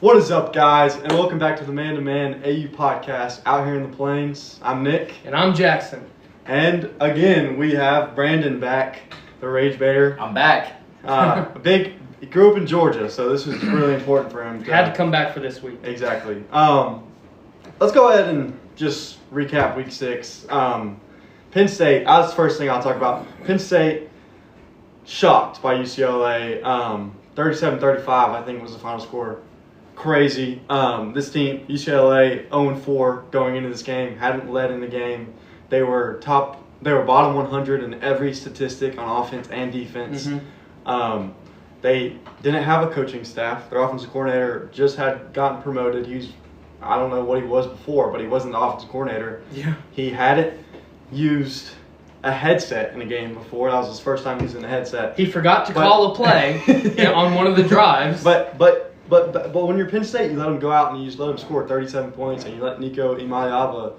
What is up, guys, and welcome back to the Man to Man AU podcast out here in the Plains. I'm Nick. And I'm Jaxon. And again, we have Brandon back, the Rage Baiter. I'm back. He grew up in Georgia, so this was really important for him. Had to come back for this week. Exactly. Let's go ahead and just recap Week 6. Penn State, that's the first thing I'll talk about. Penn State, shocked by UCLA. 37-35, I think, was the final score. Crazy. This team, UCLA, 0-4 going into this game, hadn't led in the game. They were bottom 100 in every statistic on offense and defense. Mm-hmm. They didn't have a coaching staff. Their offensive coordinator just had gotten promoted. I don't know what he was before, but he wasn't the offensive coordinator. Yeah. He hadn't used a headset in a game before. That was his first time using a headset. He forgot to call a play on one of the drives. But when you're Penn State, you let them go out and you just let them score 37 points, and you let Nico Imaliava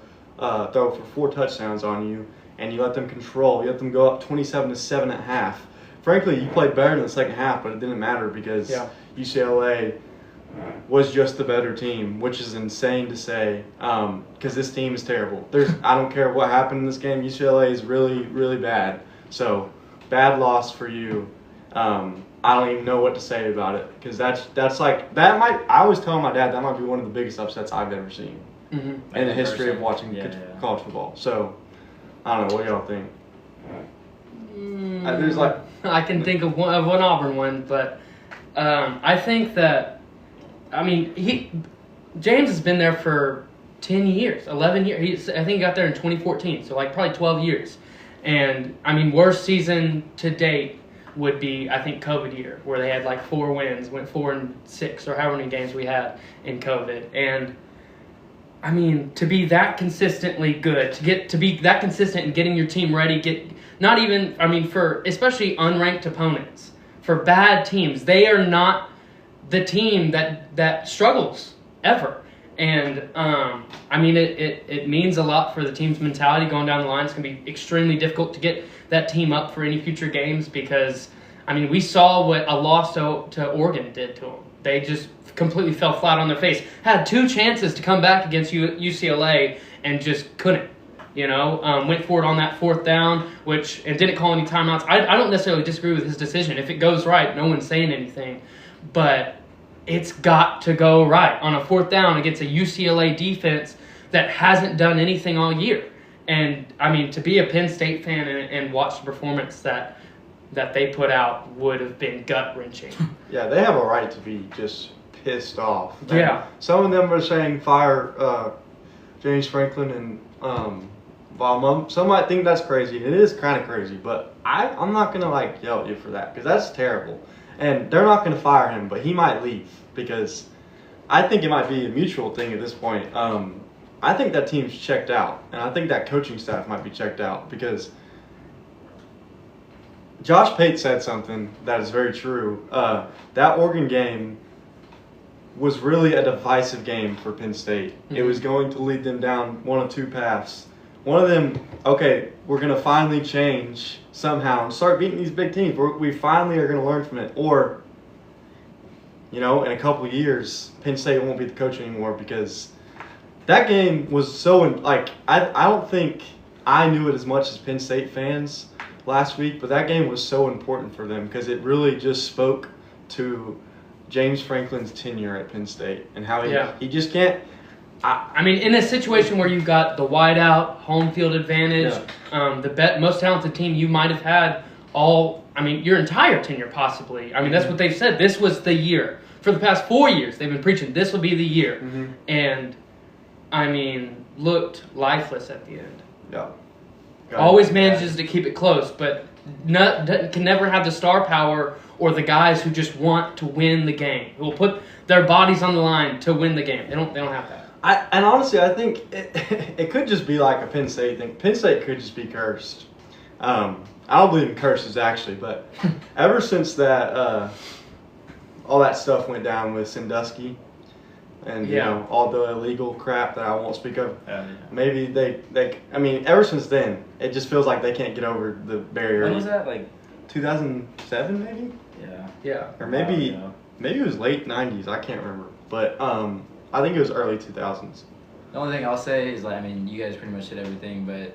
throw for 4 touchdowns on you, and you let them control. You let them go up 27-7 at half. Frankly, you played better in the second half, but it didn't matter because UCLA was just the better team, which is insane to say because this team is terrible. I don't care what happened in this game. UCLA is really, really bad. So, bad loss for you. I don't even know what to say about it because that's like that might. I always tell my dad that might be one of the biggest upsets I've ever seen in the history of watching college football. So I don't know. What do y'all think? There's I can think of one Auburn one, but I think that James has been there for 10 years, 11 years. I think he got there in 2014, so like probably 12 years. And worst season to date would be, I think, COVID year, where they had like 4 wins, went 4-6, or however many games we had in COVID. And to be that consistently good, to be that consistent in getting your team ready, for especially unranked opponents, for bad teams, they are not the team that struggles ever. And it means a lot for the team's mentality going down the line. It's going to be extremely difficult to get that team up for any future games because, we saw what a loss to Oregon did to them. They just completely fell flat on their face. Had 2 chances to come back against UCLA and just couldn't. Went for it on that 4th down, and didn't call any timeouts. I don't necessarily disagree with his decision. If it goes right, no one's saying anything. But it's got to go right on a 4th down against a UCLA defense that hasn't done anything all year. And, to be a Penn State fan and watch the performance that they put out would have been gut-wrenching. Yeah, they have a right to be just pissed off. Yeah. Some of them are saying fire James Franklin and Valma. Some might think that's crazy. It is kind of crazy, but I'm not going to yell at you for that because that's terrible. And they're not going to fire him, but he might leave because I think it might be a mutual thing at this point. I think that team's checked out, and I think that coaching staff might be checked out because Josh Pate said something that is very true. That Oregon game was really a divisive game for Penn State. Mm-hmm. It was going to lead them down one of 2 paths. One of them, okay, we're going to finally change somehow and start beating these big teams. We finally are going to learn from it. Or, in a couple of years, Penn State won't be the coach anymore because that game was so, I don't think I knew it as much as Penn State fans last week, but that game was so important for them because it really just spoke to James Franklin's tenure at Penn State and how he just can't. In a situation where you've got the wideout, home field advantage, the most talented team you might have had your entire tenure possibly. That's what they've said. This was the year. For the past 4 years, they've been preaching this will be the year. Mm-hmm. And, looked lifeless at the end. Yeah. Always manages to keep it close, but can never have the star power or the guys who just want to win the game, who will put their bodies on the line to win the game. They don't have that. And honestly, I think it could just be like a Penn State thing. Penn State could just be cursed. I don't believe in curses, actually, but ever since that all that stuff went down with Sandusky and all the illegal crap that I won't speak of, maybe they ever since then, it just feels like they can't get over the barrier. When was that? 2007, maybe? Yeah. Or maybe it was late 90s. I can't remember. but I think it was early 2000s. The only thing I'll say is, like, I mean, you guys pretty much did everything, but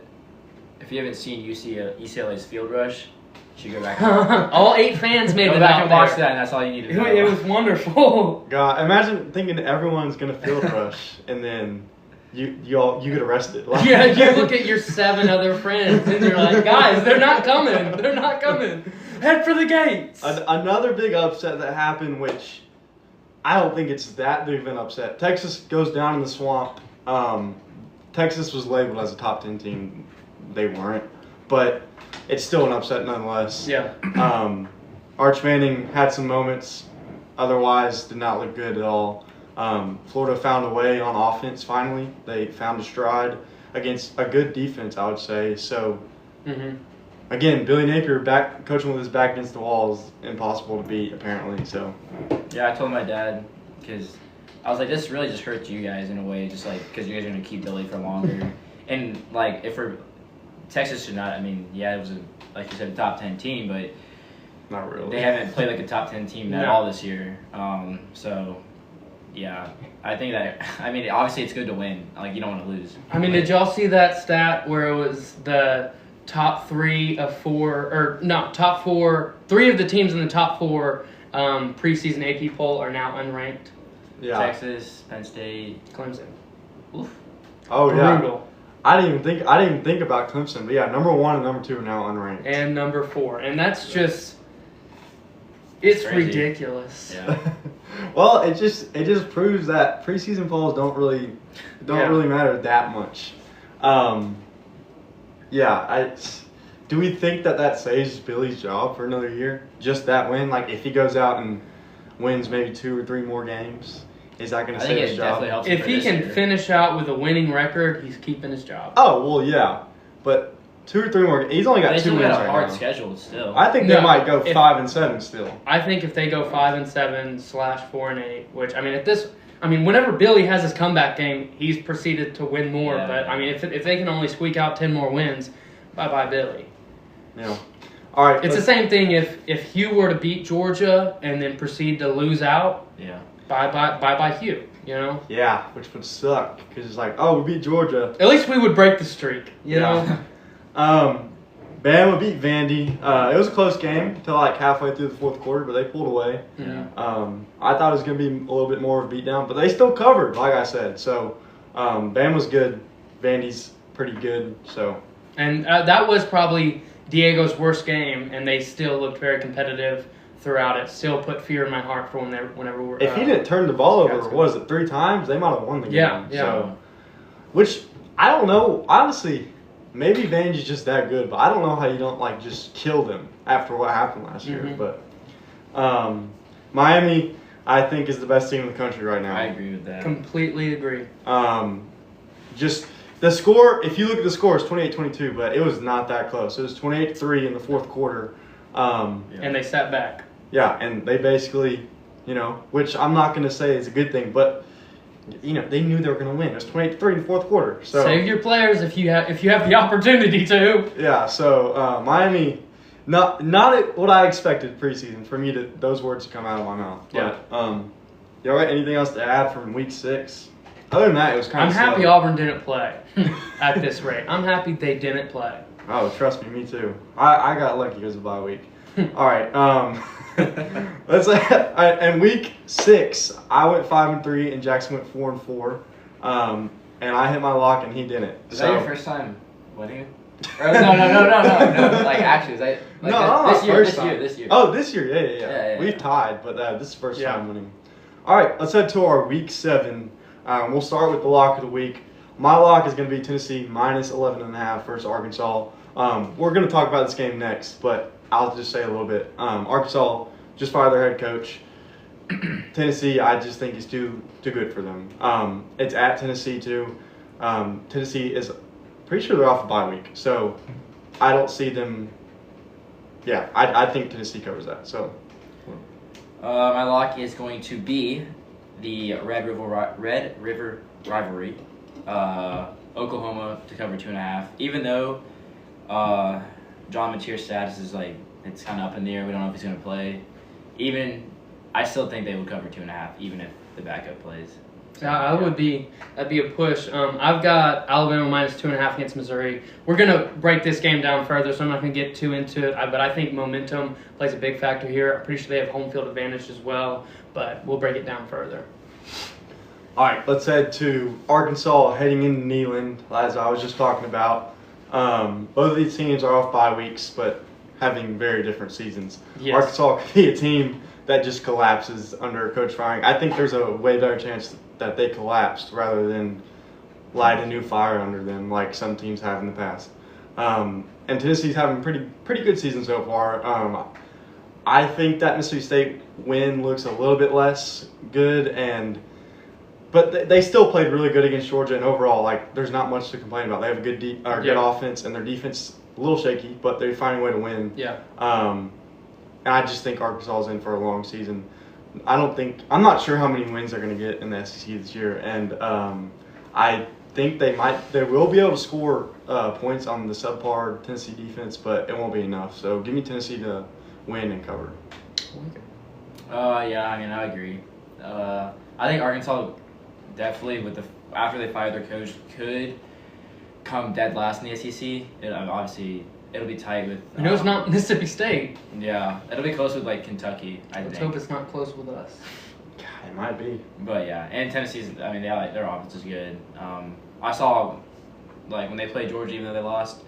if you haven't seen UCLA's Field Rush, you should go back. All 8 fans made Go it back out and watch there. that, and that's all you need to know. It was wonderful. God, imagine thinking everyone's gonna field rush and then you get arrested. Like, Yeah, you look at your 7 other friends and you're like, guys, they're not coming. They're not coming. Head for the gates. Another big upset that happened, which I don't think it's that big of an upset. Texas goes down in the swamp. Texas was labeled as a top 10 team. They weren't, but it's still an upset nonetheless. Yeah. Arch Manning had some moments. Otherwise, did not look good at all. Florida found a way on offense finally. They found a stride against a good defense, I would say. So, again, Billy Napier coaching with his back against the wall is impossible to beat, apparently. So, yeah, I told my dad, because I was like, this really just hurts you guys in a way, just like, because you guys are going to keep Billy for longer. And, like, Texas should not, I mean, yeah, it was, like you said, a top 10 team, but not really. they haven't played like a top 10 team at all this year. So, yeah, I think that, I mean, obviously it's good to win. Like, you don't want to lose. I mean, did y'all see that stat where it was the top 3 of 4, or not, top 4, 3 of the teams in the top 4 preseason AP poll are now unranked? Yeah. Texas, Penn State, Clemson. Oof. Oh, yeah. Brutal. I didn't even think about Clemson, but yeah, number 1 and number 2 are now unranked. And number 4. And that's just, it's crazy. Ridiculous. Yeah. Well, it just proves that preseason polls don't really matter that much. Do we think that saves Billy's job for another year? Just that win, like if he goes out and wins maybe 2 or 3 more games, is that going to save his job? Helps If he can finish out with a winning record, he's keeping his job. Oh well, yeah, but 2 or 3 more. He's only got 2 wins got a right hard now. schedule still. I think they might go 5-7 still. I think if they go 5-7/4-8, which whenever Billy has his comeback game, he's proceeded to win more. Yeah. But I mean, if they can only squeak out 10 more wins, bye Billy. Yeah. All right. It's the same thing if Hugh were to beat Georgia and then proceed to lose out. Yeah. Bye Hugh. You know. Yeah, which would suck because it's like, oh, we beat Georgia. At least we would break the streak. You know. Bama beat Vandy. It was a close game until like halfway through the 4th quarter, but they pulled away. Yeah. I thought it was going to be a little bit more of a beatdown, but they still covered, like I said. So, Bama's good. Vandy's pretty good. So, And that was probably Diego's worst game, and they still looked very competitive throughout it. Still put fear in my heart for whenever we're. if he didn't turn the ball over, what was it, 3 times? They might have won the game. Yeah. So, which I don't know. Honestly, maybe Vandy's just that good, but I don't know how you don't like just kill them after what happened last year. But Miami, I think, is the best team in the country right now. I agree with that. Completely agree. Just the score, if you look at the score, it's 28-22, but it was not that close. It was 28-3 in the 4th quarter. And they sat back. Yeah, and they basically, which I'm not going to say is a good thing, but they knew they were going to win. It was 28-3 in the 4th quarter. So save your players if you have the opportunity to. Yeah, so Miami, not what I expected preseason for me to those words to come out of my mouth. Yeah. But, you all right? Anything else to add from week 6? Other than that, it was kind I'm of. happy Auburn didn't play at this rate. I'm happy they didn't play. Oh, trust me too. I got lucky because of bye week. All right. Let's. In week 6, I went 5-3 and Jaxon went 4-4. And I hit my lock and he didn't. Is that your first time winning it? No. Like actually, is that like this year? Oh, this year, yeah. We've Yeah. tied, but this is the first time winning. All right, let's head to our week 7. We'll start with the lock of the week. My lock is going to be Tennessee minus 11.5 versus Arkansas. We're going to talk about this game next, but I'll just say a little bit. Arkansas just fired their head coach. Tennessee, I just think is too good for them. It's at Tennessee too. Tennessee is pretty sure they're off a bye week, so I don't see them. Yeah, I think Tennessee covers that. So my lock is going to be the Red River rivalry. Oklahoma to cover 2.5. Even though John Mateer's status is like it's kind of up in the air. We don't know if he's going to play. I still think they would cover 2.5, even if the backup plays. So, Yeah, that'd be a push. I've got Alabama -2.5 against Missouri. We're gonna break this game down further, so I'm not gonna get too into it. But I think momentum plays a big factor here. I'm pretty sure they have home field advantage as well, but we'll break it down further. All right, let's head to Arkansas heading into Neyland, as I was just talking about. Both of these teams are off bye weeks, but having very different seasons. Yes. Arkansas could be a team that just collapses under Coach Frying. I think there's a way better chance that they collapsed rather than light a new fire under them like some teams have in the past. And Tennessee's having pretty good season so far. I think that Mississippi State win looks a little bit less good, but they still played really good against Georgia, and overall, like, there's not much to complain about. They have a good offense, and their defense a little shaky, but they're finding a way to win. Yeah. And I just think Arkansas is in for a long season. I'm not sure how many wins they're going to get in the SEC this year, and I think they will be able to score points on the subpar Tennessee defense, but it won't be enough. So give me Tennessee to win and cover. Yeah, I mean, I agree. I think Arkansas definitely, after they fired their coach, could come dead last in the SEC. Obviously, it'll be tight with. It's not Mississippi State. Yeah, it'll be close with like Kentucky. Let's hope it's not close with us. God, it might be. But yeah, and Tennessee's. I mean, their offense is good. I saw, like, when they played Georgia, even though they lost,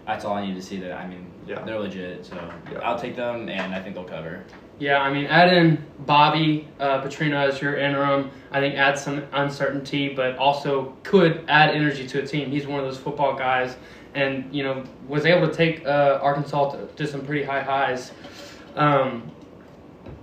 that's all I need to see. That, I mean, they're legit. So I'll take them, and I think they'll cover. Yeah, I mean, add in Bobby Petrino as your interim. I think adds some uncertainty, but also could add energy to a team. He's one of those football guys, and was able to take Arkansas to some pretty high highs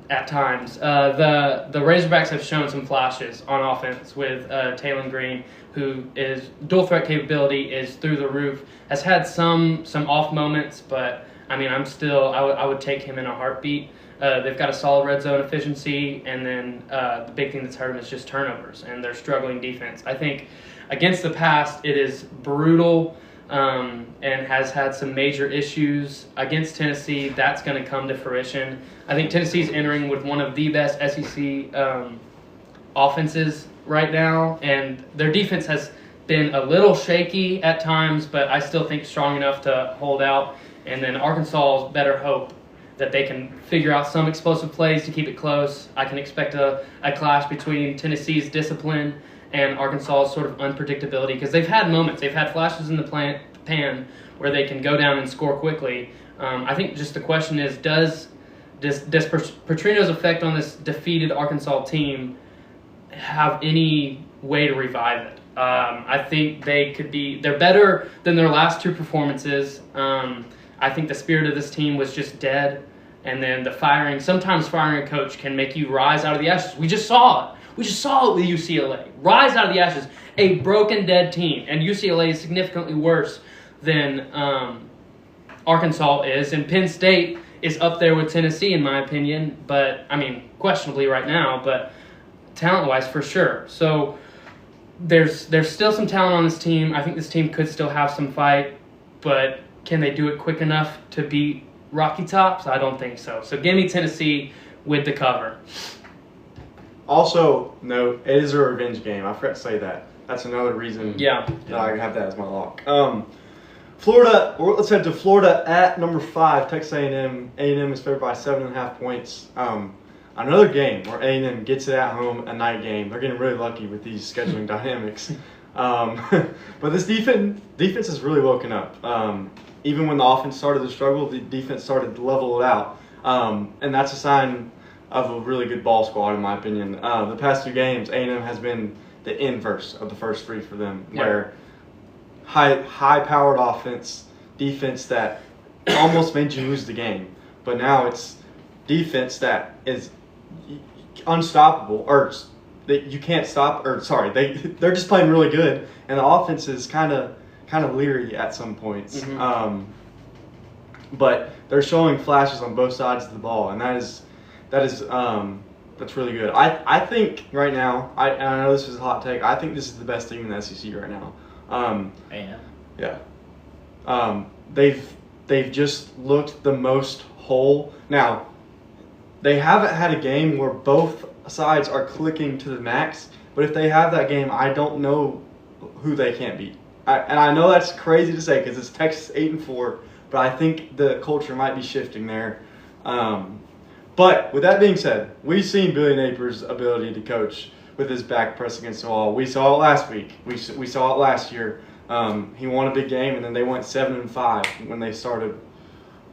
at times. The Razorbacks have shown some flashes on offense with Taylon Green, who is dual threat capability is through the roof. Has had some off moments, but I mean, I would take him in a heartbeat. They've got a solid red zone efficiency, and then the big thing that's hurt them is just turnovers and their struggling defense. I think against the pass, it is brutal and has had some major issues. Against Tennessee, that's going to come to fruition. I think Tennessee's entering with one of the best SEC offenses right now, and their defense has been a little shaky at times, but I still think strong enough to hold out. And then Arkansas's better hope that they can figure out some explosive plays to keep it close. I can expect a clash between Tennessee's discipline and Arkansas's sort of unpredictability, because they've had moments, they've had flashes in the pan where they can go down and score quickly. I think just the question is, does Petrino's effect on this defeated Arkansas team have any way to revive it? I think they're better than their last two performances. I think the spirit of this team was just dead, and then sometimes firing a coach can make you rise out of the ashes. We just saw it. We just saw it with UCLA. Rise out of the ashes. A broken, dead team. And UCLA is significantly worse than Arkansas is. And Penn State is up there with Tennessee, in my opinion. But, I mean, questionably right now, but talent-wise, for sure. So there's still some talent on this team. I think this team could still have some fight, but can they do it quick enough to beat Rocky Tops? I don't think so. So give me Tennessee with the cover. Also, note, it is a revenge game. I forgot to say that. That's another reason that I have that as my lock. Florida, let's head to Florida at number 5, Texas A&M. A&M is favored by 7.5 points. Another game where A&M gets it at home, a night game. They're getting really lucky with these scheduling dynamics. But this defense has really woken up. Even when the offense started to struggle, the defense started to level it out. And that's a sign of a really good ball squad, in my opinion. The past 2 games, A&M has been the inverse of the first 3 for them, where high-powered defense that almost made you lose the game. But now it's defense that is unstoppable, or that you can't stop. Or sorry, they're just playing really good, and the offense is kind of leery at some points. Mm-hmm. But they're showing flashes on both sides of the ball, and that's really good. I think right now, and I know this is a hot take, I think this is the best team in the SEC right now. Yeah. They've just looked the most whole. Now, they haven't had a game where both sides are clicking to the max. But if they have that game, I don't know who they can't beat. And I know that's crazy to say because it's Texas 8-4, but I think the culture might be shifting there. But with that being said, we've seen Billy Napier's ability to coach with his back press against the wall. We saw it last week. We saw it last year. He won a big game, and then they went 7-5 when they started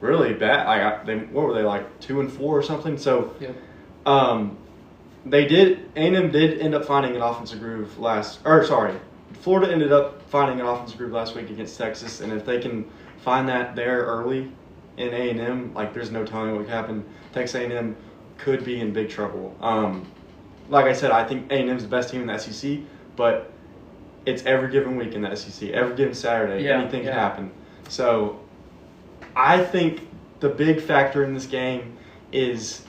really bad. What were they, like 2-4 or something? So, A&M did end up finding an offensive groove Florida ended up finding an offensive groove last week against Texas, and if they can find that there early in A&M, like there's no telling what could happen. Texas A&M could be in big trouble. Like I said, I think A&M's the best team in the SEC, but it's every given week in the SEC, every given Saturday, anything can happen. So I think the big factor in this game is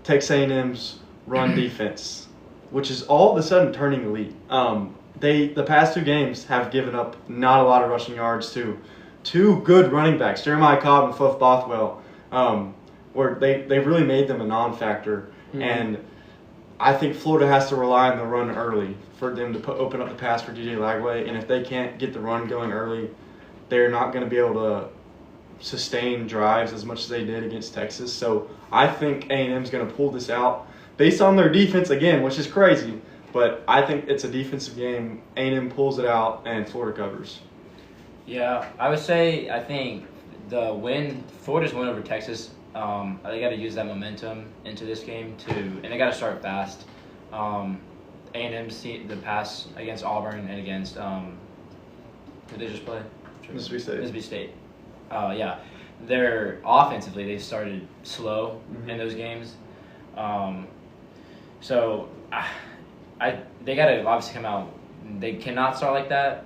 Texas A&M's run defense, which is all of a sudden turning elite. The past 2 games have given up not a lot of rushing yards to 2 good running backs, Jeremiah Cobb and Fluff Bothwell, where they really made them a non-factor. Mm-hmm. And I think Florida has to rely on the run early for them to open up the pass for DJ Lagway. And if they can't get the run going early, they're not going to be able to sustain drives as much as they did against Texas. So I think A&M is going to pull this out based on their defense again, which is crazy. But I think it's a defensive game. A&M pulls it out, and Florida covers. Yeah, I would say I think Florida's win over Texas, they got to use that momentum into this game and they got to start fast. A&M's the pass against Auburn and against who did they just play? Mississippi State. They're offensively they started slow in those games, so they got to obviously come out. They cannot start like that.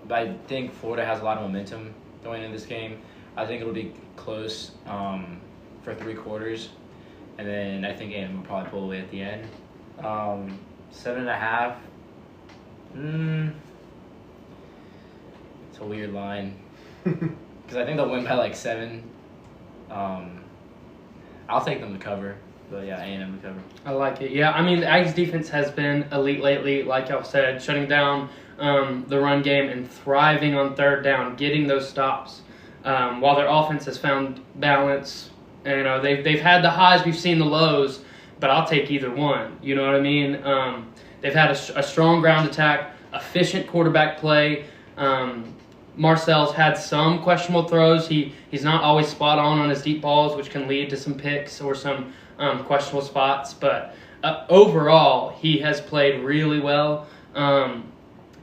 But I think Florida has a lot of momentum going into this game. I think it'll be close for 3 quarters, and then I think A&M will probably pull away at the end. 7.5. It's a weird line because I think they'll win by like 7. I'll take them to cover. But yeah, A&M to cover. I like it. Yeah, I mean, the Aggies defense has been elite lately, like y'all said, shutting down the run game and thriving on third down, getting those stops. While their offense has found balance, you know, they've had the highs, we've seen the lows, but I'll take either one. You know what I mean? They've had a strong ground attack, efficient quarterback play. Marcel's had some questionable throws. He's not always spot on his deep balls, which can lead to some picks or some questionable spots. But overall, he has played really well.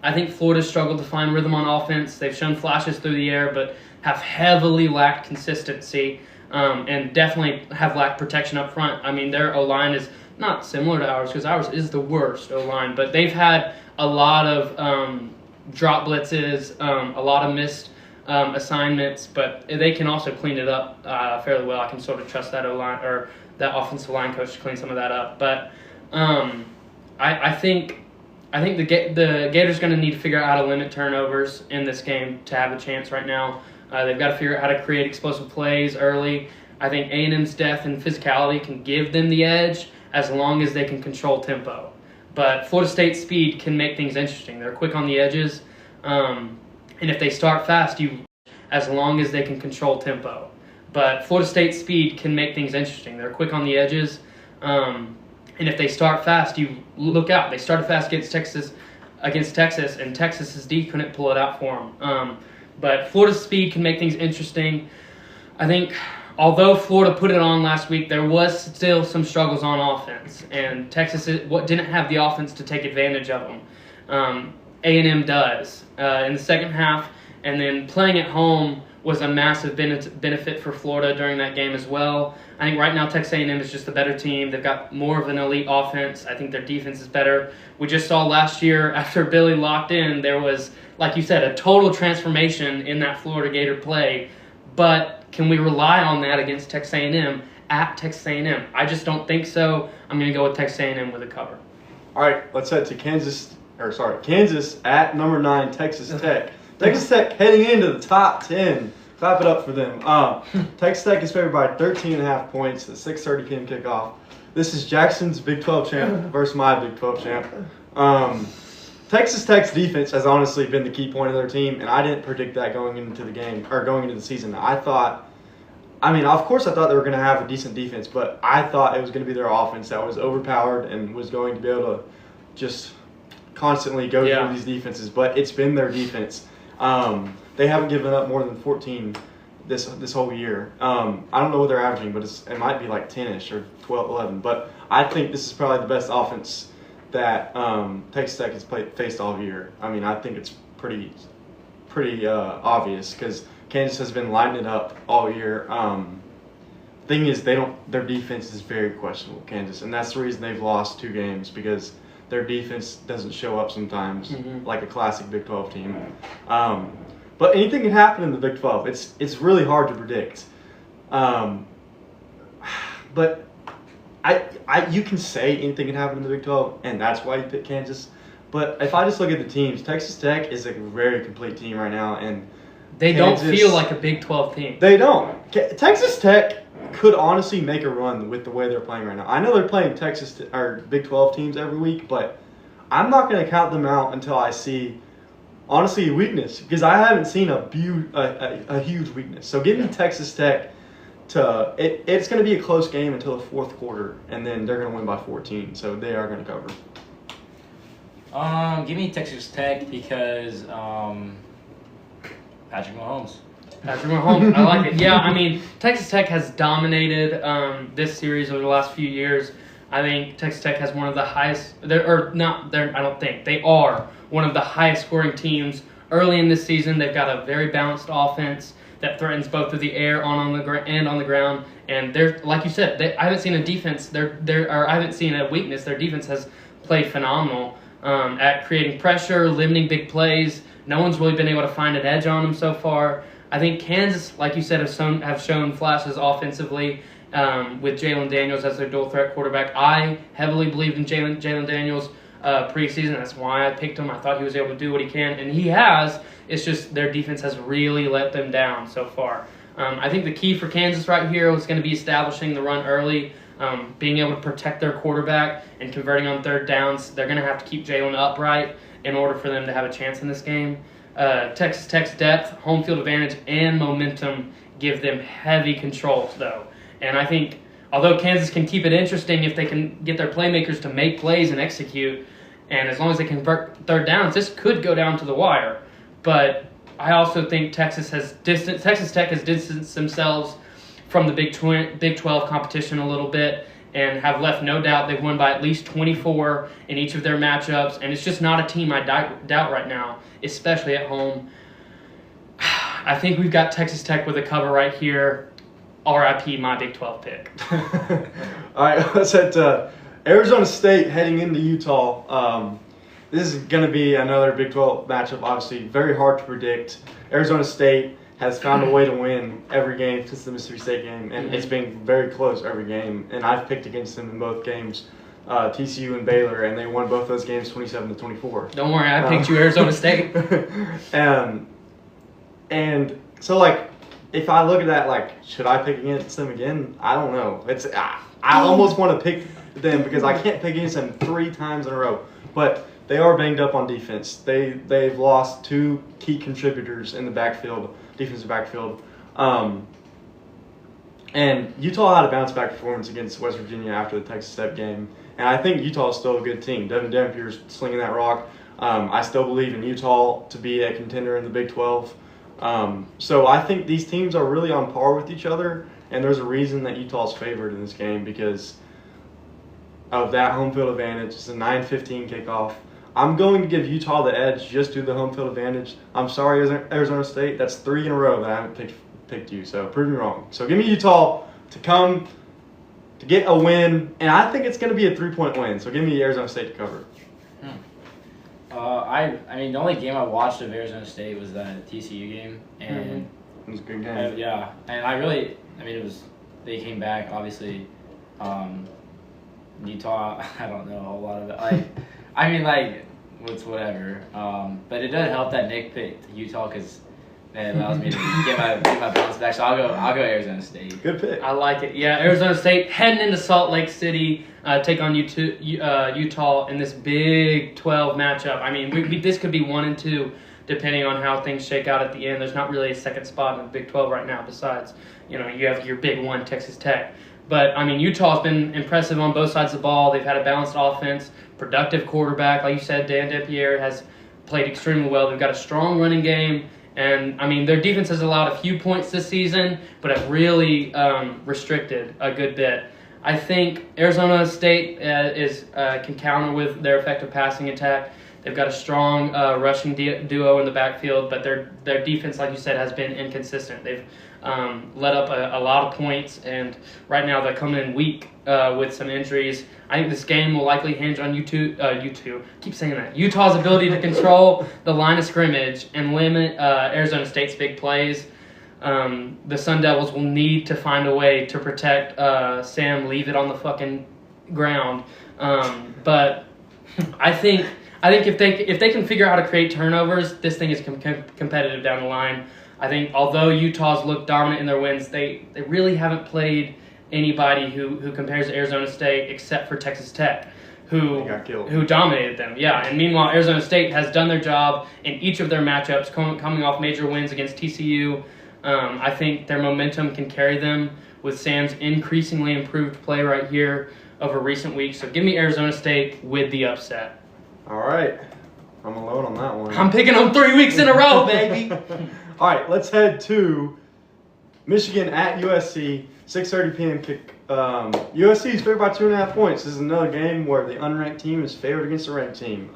I think Florida struggled to find rhythm on offense. They've shown flashes through the air, but have heavily lacked consistency and definitely have lacked protection up front. I mean, their O-line is not similar to ours because ours is the worst O-line, but they've had a lot of drop blitzes, a lot of missed assignments, but they can also clean it up fairly well. I can sort of trust that O-line or that offensive line coach to clean some of that up. But I think the Gators going to need to figure out how to limit turnovers in this game to have a chance right now. They've got to figure out how to create explosive plays early. I think A&M's depth and physicality can give them the edge as long as they can control tempo. But Florida State's speed can make things interesting. They're quick on the edges, and if they start fast, as long as they can control tempo. But Florida State's speed can make things interesting. They're quick on the edges, and if they start fast, you look out. They started fast against Texas, and Texas's D couldn't pull it out for them. But Florida's speed can make things interesting. I think although Florida put it on last week, there was still some struggles on offense, and Texas didn't have the offense to take advantage of them. A&M does in the second half, and then playing at home was a massive benefit for Florida during that game as well. I think right now Texas A&M is just the better team. They've got more of an elite offense. I think their defense is better. We just saw last year after Billy locked in, there was, like you said, a total transformation in that Florida Gator play. But can we rely on that against Texas A&M at Texas A&M? I just don't think so. I'm going to go with Texas A&M with a cover. All right, let's head to Kansas at number 9, Texas Tech. Texas Tech heading into the top 10. Clap it up for them. Texas Tech is favored by 13.5 points at 6:30 p.m. kickoff. This is Jackson's Big 12 champ versus my Big 12 champ. Texas Tech's defense has honestly been the key point of their team, and I didn't predict that going into the game or going into the season. Of course I thought they were going to have a decent defense, but I thought it was going to be their offense that was overpowered and was going to be able to just constantly go through these defenses. But it's been their defense. They haven't given up more than 14 this whole year. I don't know what they're averaging, but it might be like 10-ish or 12, 11. But I think this is probably the best offense that Texas Tech has faced all year. I mean, I think it's pretty obvious because Kansas has been lighting it up all year. Thing is, their defense is very questionable, Kansas, and that's the reason they've lost 2 games because their defense doesn't show up sometimes like a classic Big 12 team. But anything can happen in the Big 12. It's really hard to predict. But you can say anything can happen in the Big 12, and that's why you pick Kansas. But if I just look at the teams, Texas Tech is a very complete team right now, and they don't feel like a Big 12 team. They don't. Texas Tech could honestly make a run with the way they're playing right now. I know they're playing Big 12 teams every week, but I'm not going to count them out until I see, honestly, a weakness, because I haven't seen a huge weakness. So give me Texas Tech it's going to be a close game until the 4th quarter, and then they're going to win by 14. So they are going to cover. Give me Texas Tech because Patrick Mahomes. Patrick Mahomes, I like it. Yeah, I mean, Texas Tech has dominated this series over the last few years. I think Texas Tech has one of the highest, I don't think, they are one of the highest scoring teams early in this season. They've got a very balanced offense that threatens both through the air on the ground. And they're, like you said, I haven't seen a defense, I haven't seen a weakness. Their defense has played phenomenal at creating pressure, limiting big plays. No one's really been able to find an edge on them so far. I think Kansas, like you said, have shown flashes offensively with Jalen Daniels as their dual threat quarterback. I heavily believed in Jalen Daniels preseason. That's why I picked him. I thought he was able to do what he can, and he has. It's just their defense has really let them down so far. I think the key for Kansas right here was going to be establishing the run early, being able to protect their quarterback and converting on 3rd downs. They're going to have to keep Jalen upright in order for them to have a chance in this game. Texas Tech's depth, home field advantage, and momentum give them heavy controls, though. And I think, although Kansas can keep it interesting if they can get their playmakers to make plays and execute, and as long as they convert 3rd downs, this could go down to the wire. But I also think Texas Tech has distanced themselves from the Big 12 competition a little bit and have left no doubt they've won by at least 24 in each of their matchups. And it's just not a team I doubt right now, especially at home. I think we've got Texas Tech with a cover right here. RIP my Big 12 pick. All right, let's head to Arizona State heading into Utah. This is going to be another Big 12 matchup, obviously. Very hard to predict. Arizona State has found a way to win every game since the Mississippi State game, and it's been very close every game. And I've picked against them in both games, TCU and Baylor, and they won both those games 27-24. Don't worry, I picked you Arizona State. And so, like, if I look at that, like, should I pick against them again? I don't know. I almost want to pick them because I can't pick against them 3 times in a row. But they are banged up on defense. They've lost 2 key contributors in the defensive backfield. And Utah had a bounce-back performance against West Virginia after the Texas Tech game. And I think Utah is still a good team. Devin Dampier's slinging that rock. I still believe in Utah to be a contender in the Big 12. So I think these teams are really on par with each other, and there's a reason that Utah's favored in this game because of that home field advantage. It's a 9:15 kickoff. I'm going to give Utah the edge just due to the home field advantage. I'm sorry, Arizona State. That's 3 in a row that I haven't picked you, so prove me wrong. So give me Utah to come to get a win, and I think it's going to be a 3-point win. So give me Arizona State to cover. I mean, the only game I watched of Arizona State was that TCU game, and it was a good game. Yeah, and they came back obviously. Utah, I don't know a whole lot of it. It's whatever. But it does help that Nick picked Utah because and it allows me to get my bounce back. So I'll go Arizona State. Good pick. I like it. Yeah, Arizona State heading into Salt Lake City, take on Utah in this Big 12 matchup. I mean, this could be 1 and 2 depending on how things shake out at the end. There's not really a second spot in the Big 12 right now. Besides, you have your big one, Texas Tech. But I mean, Utah's been impressive on both sides of the ball. They've had a balanced offense, productive quarterback, like you said. Dan Depierre has played extremely well. They've got a strong running game. And, I mean, their defense has allowed a few points this season, but have really restricted a good bit. I think Arizona State can counter with their effective passing attack. They've got a strong rushing duo in the backfield, but their defense, like you said, has been inconsistent. They've let up a lot of points, and right now they're coming in weak with some injuries. I think this game will likely hinge on Utah's ability to control the line of scrimmage and limit Arizona State's big plays. The Sun Devils will need to find a way to protect Sam, leave it on the fucking ground. But I think if they can figure out how to create turnovers, this thing is competitive down the line. I think although Utah's looked dominant in their wins, they really haven't played anybody who compares to Arizona State except for Texas Tech, who dominated them. Yeah, and meanwhile, Arizona State has done their job in each of their matchups, coming off major wins against TCU. I think their momentum can carry them with Sam's increasingly improved play right here over recent weeks. So give me Arizona State with the upset. All right. I'm alone on that one. I'm picking them 3 weeks in a row, baby. All right, let's head to Michigan at USC. 6:30 p.m. kick. USC is favored by 2.5 points. This is another game where the unranked team is favored against the ranked team.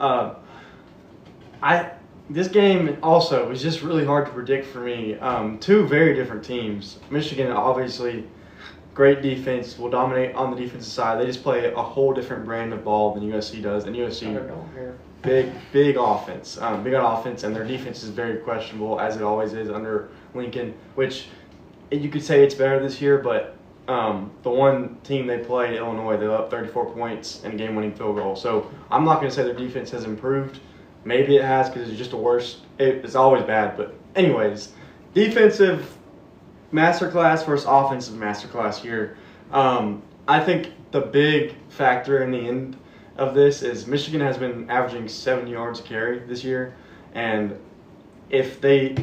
This game also was just really hard to predict for me. Two very different teams. Michigan, obviously, great defense, will dominate on the defensive side. They just play a whole different brand of ball than USC does. And USC, big offense. Big on offense, and their defense is very questionable, as it always is under Lincoln, which you could say it's better this year, but the one team they played, Illinois, they let up 34 points and a game-winning field goal. So I'm not going to say their defense has improved. Maybe it has because it's just a worse. It's always bad. But anyways, defensive masterclass versus offensive masterclass here. I think the big factor in the end of this is Michigan has been averaging 7 yards a carry this year, and if the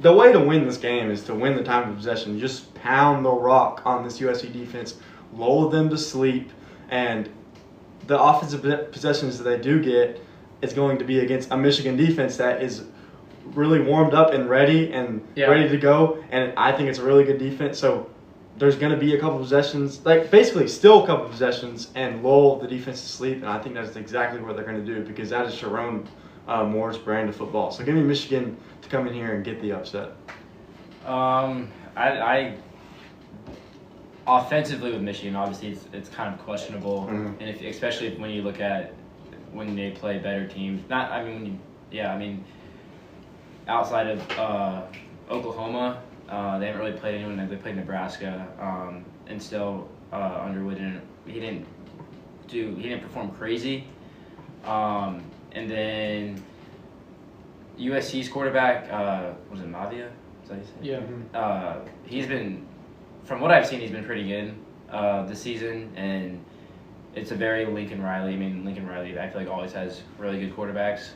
way to win this game is to win the time of possession. Just pound the rock on this USC defense, lull them to sleep, and the offensive possessions that they do get is going to be against a Michigan defense that is really warmed up and ready to go. And I think it's a really good defense. So there's going to be a couple possessions, like basically still a couple possessions, and lull the defense to sleep. And I think that's exactly what they're going to do because that is Sharon Moore's brand of football. So give me Michigan to come in here and get the upset. I offensively with Michigan, obviously it's kind of questionable, and especially when you look at when they play better teams. Outside of Oklahoma, they haven't really played anyone. They played Nebraska, and still Underwood he didn't perform crazy. And then USC's quarterback, was it Mavia? Is that how you say it? Yeah. He's been, from what I've seen, he's been pretty good this season, and it's a very Lincoln Riley. Lincoln Riley, I feel like always has really good quarterbacks.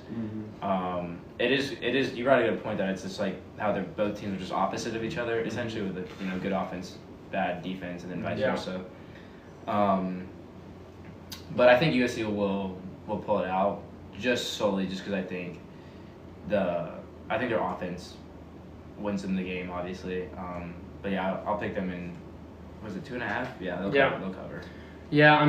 It is. You brought a good point that it's just like how both teams are just opposite of each other, essentially, with a good offense, bad defense, and then vice versa. But I think USC will pull it out just because I think their offense wins them the game, obviously. But yeah, I'll pick them in. Was it 2.5? Yeah, they'll cover. Yeah,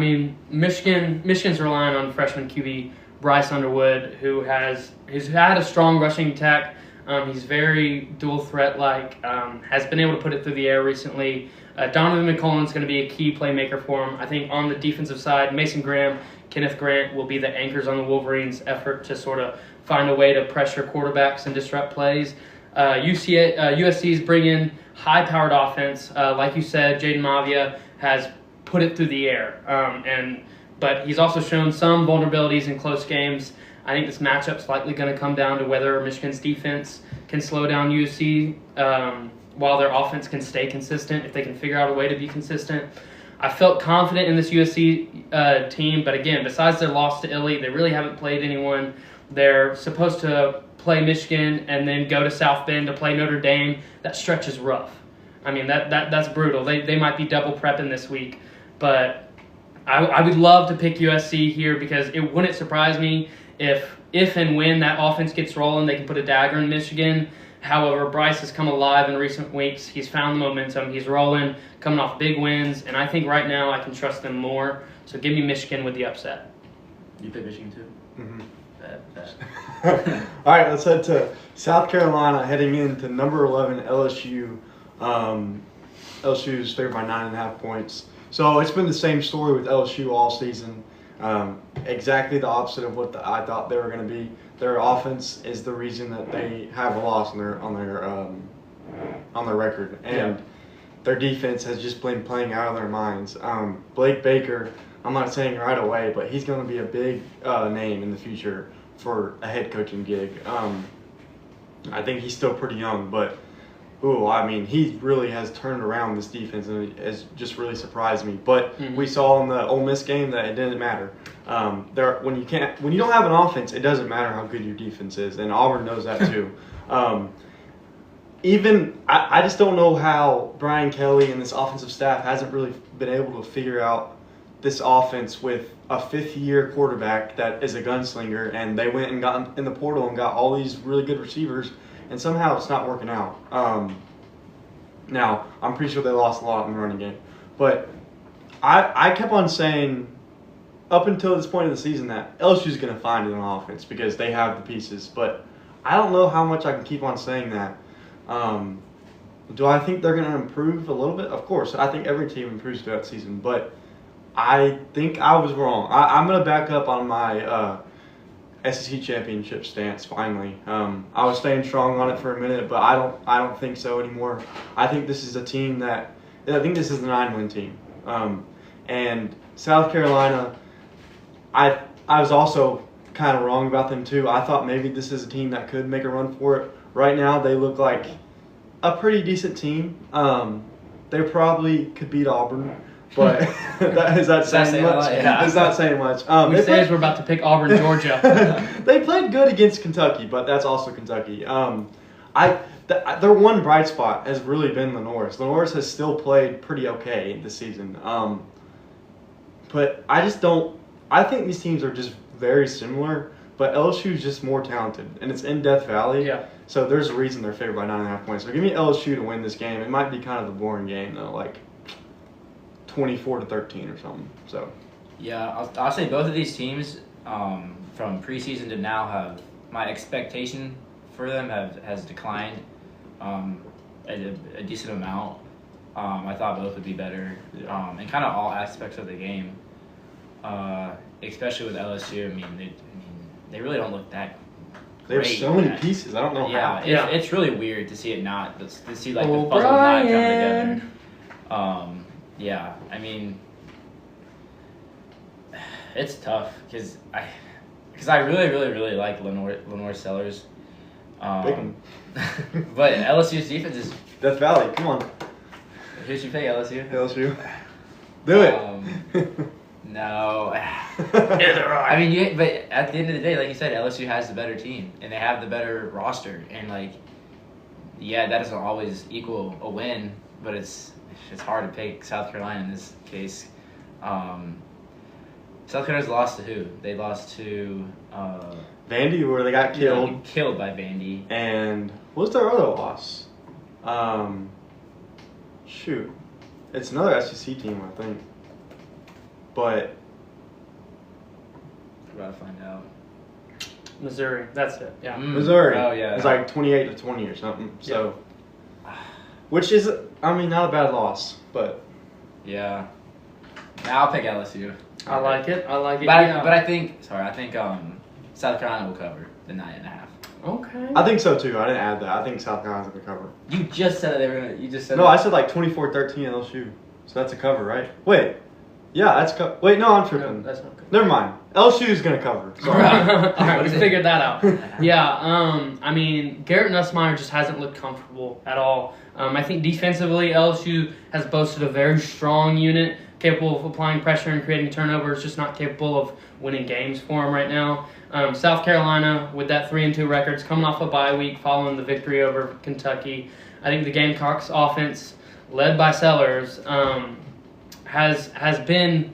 Michigan's relying on freshman QB Bryce Underwood, who's had a strong rushing attack. He's very dual threat like, has been able to put it through the air recently. Donovan McCullough's going to be a key playmaker for him. I think on the defensive side, Mason Graham, Kenneth Grant will be the anchors on the Wolverines' effort to sort of find a way to pressure quarterbacks and disrupt plays. USC's bringing high-powered offense. Like you said, Jaden Mavia has put it through the air, but he's also shown some vulnerabilities in close games. I think this matchup's likely going to come down to whether Michigan's defense can slow down USC while their offense can stay consistent, if they can figure out a way to be consistent. I felt confident in this USC team, but again, besides their loss to Illy, they really haven't played anyone. They're supposed to play Michigan and then go to South Bend to play Notre Dame. That stretch is rough. I mean, that's brutal. They might be double prepping this week, but I would love to pick USC here because it wouldn't surprise me if and when that offense gets rolling, they can put a dagger in Michigan. However, Bryce has come alive in recent weeks. He's found the momentum. He's rolling, coming off big wins, and I think right now I can trust them more. So give me Michigan with the upset. You pick Michigan too? Mm-hmm. Bet. All right, let's head to South Carolina, heading into number 11 LSU. LSU's favored by 9.5 points. So it's been the same story with LSU all season. Exactly the opposite of what I thought they were going to be. Their offense is the reason that they have a loss on their record, and their defense has just been playing out of their minds. Blake Baker, I'm not saying right away, but he's going to be a big name in the future for a head coaching gig. I think he's still pretty young, but he really has turned around this defense, and it has just really surprised me. But we saw in the Ole Miss game that it didn't matter. When you don't have an offense, it doesn't matter how good your defense is, and Auburn knows that too. I just don't know how Brian Kelly and this offensive staff hasn't really been able to figure out this offense with a fifth-year quarterback that is a gunslinger, and they went and got in the portal and got all these really good receivers, and somehow it's not working out. Now, I'm pretty sure they lost a lot in the running game, but I kept on saying up until this point of the season that LSU's going to find an offense because they have the pieces, but I don't know how much I can keep on saying that. Do I think they're going to improve a little bit? Of course. I think every team improves throughout the season, but I think I was wrong. I'm going to back up on my SEC championship stance finally. I was staying strong on it for a minute, but I don't think so anymore. I think this is a team I think this is the 9-win team. And South Carolina, I was also kind of wrong about them too. I thought maybe this is a team that could make a run for it. Right now, they look like a pretty decent team. They probably could beat Auburn, but is that saying much? Yeah. It's not saying much. We say as we're about to pick Auburn, Georgia. They played good against Kentucky, but that's also Kentucky. Their one bright spot has really been Lenore's. Lenore's has still played pretty okay this season. But I just don't. I think these teams are just very similar, but LSU is just more talented, and it's in Death Valley. Yeah. So there's a reason they're favored by 9.5 points. So give me LSU to win this game. It might be kind of a boring game though, like 24-13 or something. So. Yeah, I'll say both of these teams from preseason to now have my expectation for them has declined a decent amount. I thought both would be better in kind of all aspects of the game, especially with LSU. I mean, they really don't look that. They have so many pieces. I don't know how. Yeah, it's really weird to see it not to see like the puzzle not come together. Yeah, I mean, it's tough because I really like Lenore Sellers. Pick 'em. But LSU's defense is Death Valley. Come on. Who should you pick? LSU. Do it. No. I mean, but at the end of the day, like you said, LSU has the better team and they have the better roster, and that doesn't always equal a win, but it's hard to pick South Carolina in this case. South Carolina's lost to who? They lost to Vandy, where they got killed. Yeah, killed by Vandy. And what's their other loss? It's another SEC team, I think. But we're about to find out. Missouri, that's it. Yeah. Missouri. Oh yeah. It's like 28-20 or something. So, which is, not a bad loss, but yeah. Now I'll pick LSU. I like it. But I think South Carolina will cover the 9.5. Okay. I think so too. I didn't add that. I think South Carolina's gonna cover. You just said they were gonna. You just said. No, I said like 24-13 LSU. So that's a cover, right? Wait. Yeah, wait, no, I'm No, tripping. that's not good. Never mind. LSU's going to cover. Sorry. All right, What we is it? figured that out. Yeah, I mean, Garrett Nussmeier just hasn't looked comfortable at all. I think defensively, LSU has boasted a very strong unit, capable of applying pressure and creating turnovers, just not capable of winning games for him right now. South Carolina, with that 3-2 records, coming off a bye week following the victory over Kentucky. I think the Gamecocks offense, led by Sellers, has been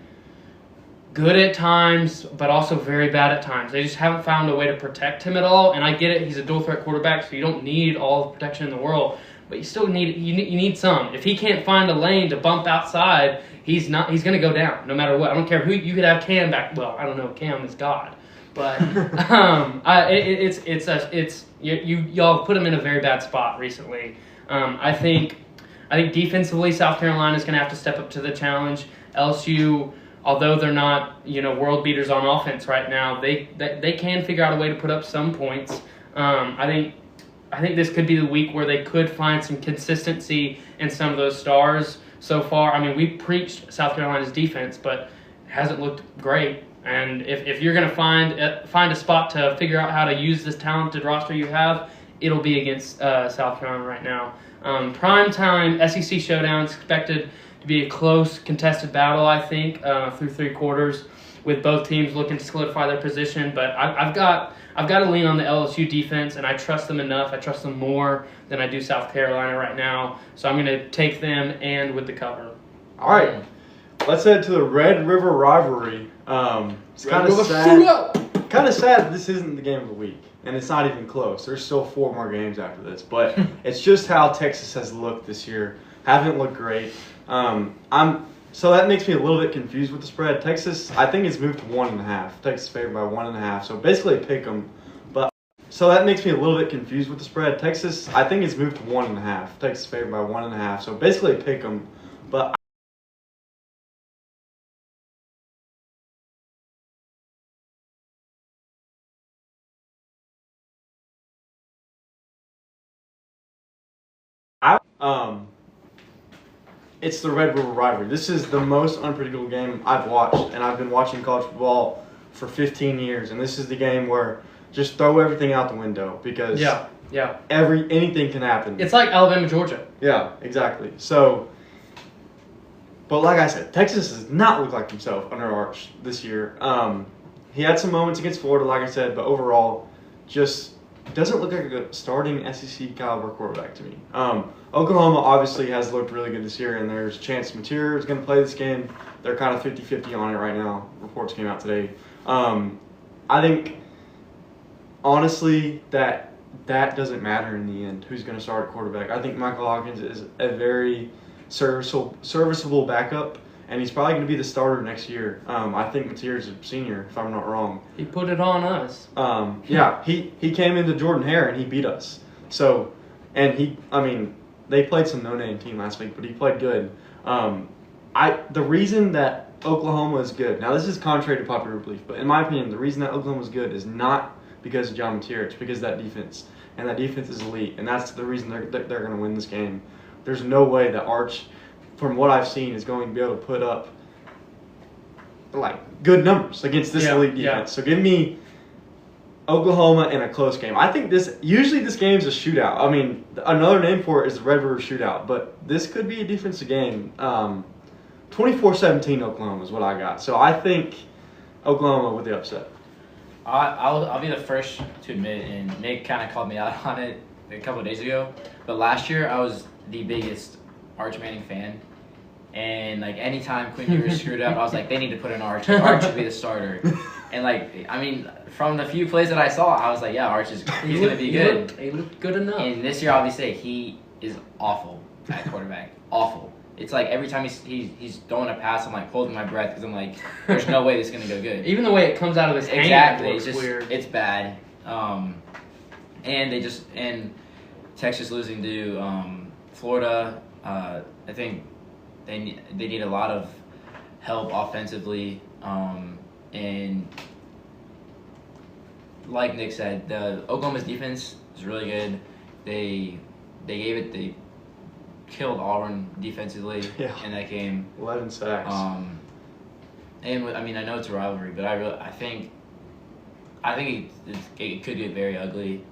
good at times, but also very bad at times. They just haven't found a way to protect him at all. And I get it; he's a dual threat quarterback, so you don't need all the protection in the world, but you still need some. If he can't find a lane to bump outside, he's going to go down no matter what. I don't care who you could have Cam back. Well, I don't know. Cam is God, but y'all put him in a very bad spot recently. I think defensively, South Carolina is going to have to step up to the challenge. LSU, although they're not world beaters on offense right now, they can figure out a way to put up some points. I think this could be the week where they could find some consistency in some of those stars. So far, I mean, we preached South Carolina's defense, but it hasn't looked great. And if you're going to find a spot to figure out how to use this talented roster you have, it'll be against South Carolina right now. Primetime SEC showdown is expected to be a close, contested battle, I think, through 3 quarters, with both teams looking to solidify their position. But I've got to lean on the LSU defense, and I trust them enough. I trust them more than I do South Carolina right now. So I'm going to take them and with the cover. All right. Let's head to the Red River rivalry. It's kind of sad. Kind of sad that this isn't the game of the week, and it's not even close. There's still 4 more games after this, but it's just how Texas has looked this year. Haven't looked great. So that makes me a little bit confused with the spread. Texas, I think, has moved to 1.5. Texas favored by 1.5. So basically, pick them. But so that makes me a little bit confused with the spread. Texas, I think, has moved to 1.5. Texas favored by 1.5. So basically, pick them. But it's the Red River rivalry. This is the most unpredictable game I've watched, and I've been watching college football for 15 years. And this is the game where just throw everything out the window because anything can happen. It's like Alabama, Georgia. Yeah, exactly. So, but like I said, Texas does not look like himself under Arch this year. He had some moments against Florida, like I said, but overall, just doesn't look like a starting SEC caliber quarterback to me. Oklahoma obviously has looked really good this year, and there's a chance Mateer is going to play this game. They're kind of 50-50 on it right now. Reports came out today. I think, honestly, that doesn't matter in the end, who's going to start at quarterback. I think Michael Hawkins is a very serviceable backup, and he's probably going to be the starter next year. I think Mateer is a senior, if I'm not wrong. He put it on us. He came into Jordan Hare and he beat us. So, and they played some no-name team last week, but he played good. The reason that Oklahoma is good, now this is contrary to popular belief, but in my opinion, the reason that Oklahoma is good is not because of John Mateer, it's because of that defense. And that defense is elite, and that's the reason they're going to win this game. There's no way that Arch, from what I've seen, is going to be able to put up good numbers against this elite defense. Yeah. So give me Oklahoma in a close game. I think usually this game's a shootout. I mean, another name for it is the Red River Shootout, but this could be a defensive game. 24-17 Oklahoma is what I got. So I think Oklahoma with the upset. I'll be the first to admit, and Nick kind of called me out on it a couple of days ago, but last year I was the biggest Arch Manning fan, and anytime Quinn Ewers screwed up, I was like, they need to put an Arch. Arch should be the starter. And from the few plays that I saw, I was like, yeah, he's going to be good. He looked good enough. And this year, obviously, he is awful at quarterback. Awful. It's like every time he's throwing a pass, I'm holding my breath because I'm like, there's no way this is going to go good. Even the way it comes out of his hand, exactly, looks weird. It's bad. And Texas losing to Florida. I think they need a lot of help offensively. And like Nick said, the Oklahoma's defense is really good. They killed Auburn defensively in that game. 11 sacks. And I mean, I know it's a rivalry, but I think it could get very ugly.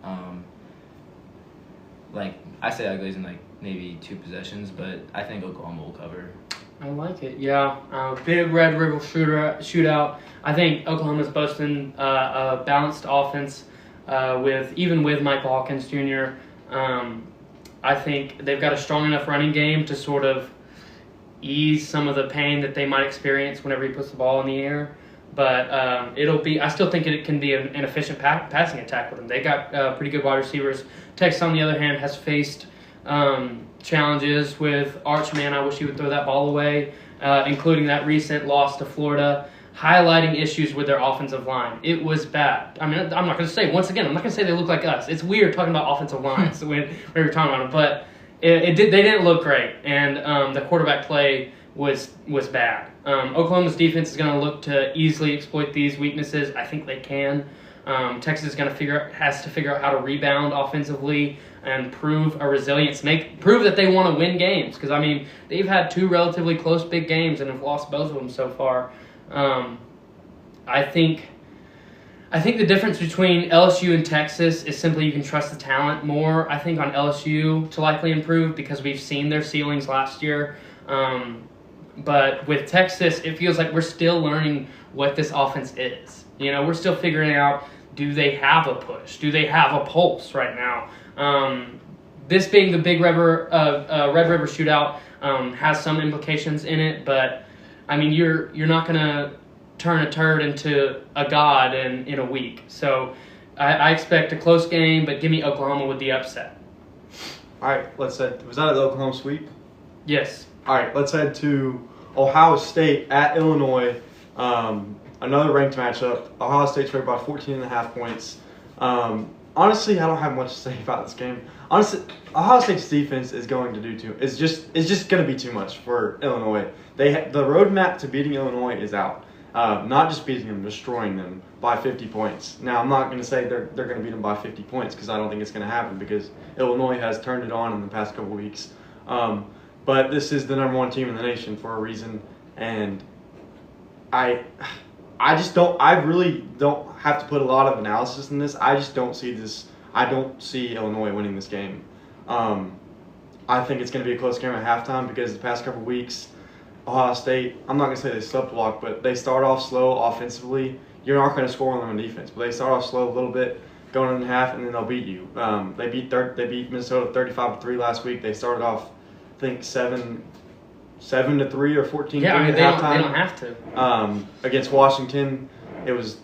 Like I say, ugly in like maybe 2 possessions, but I think Oklahoma will cover. I like it. Yeah, big Red River shootout. I think Oklahoma's boasting a balanced offense with Michael Hawkins Jr. I think they've got a strong enough running game to sort of ease some of the pain that they might experience whenever he puts the ball in the air. But I still think it can be an efficient passing attack with them. They got pretty good wide receivers. Texas, on the other hand, has faced challenges with Archman. I wish he would throw that ball away, including that recent loss to Florida, highlighting issues with their offensive line. It was bad. I mean, I'm not going to say, once again, I'm not going to say they look like us. It's weird talking about offensive lines when we're talking about them, but they didn't look great, and the quarterback play was bad. Oklahoma's defense is going to look to easily exploit these weaknesses. I think they can. Texas has to figure out how to rebound offensively and prove a resilience, prove that they want to win games. Because I mean, they've had 2 relatively close big games and have lost both of them so far. I think the difference between LSU and Texas is simply you can trust the talent more. I think on LSU to likely improve because we've seen their ceilings last year. But with Texas, it feels like we're still learning what this offense is. You know, we're still figuring out, do they have a push? Do they have a pulse right now? This being the big Red River shootout has some implications in it, but I mean, you're not going to turn a turd into a god in a week. So I expect a close game, but give me Oklahoma with the upset. All right, let's head. Was that the Oklahoma sweep? Yes. All right, let's head to Ohio State at Illinois. Another ranked matchup. Ohio State's ranked by 14.5 points. Honestly, I don't have much to say about this game. Honestly, Ohio State's defense is going to do it's just going to be too much for Illinois. The roadmap to beating Illinois is out. Not just beating them, destroying them by 50 points. Now, I'm not going to say they're going to beat them by 50 points because I don't think it's going to happen because Illinois has turned it on in the past couple weeks. But this is the number 1 team in the nation for a reason, and I really don't have to put a lot of analysis in this. I just don't see this. I don't see Illinois winning this game. I think it's going to be a close game at halftime because the past couple weeks, Ohio State, I'm not going to say they slept block, but they start off slow offensively. You're not going to score on them on defense, but they start off slow a little bit, going in half, and then they'll beat you. They beat Minnesota 35-3 last week. They started off, I think, 7-3 or 14-3 at halftime. They don't have to. Against Washington, it was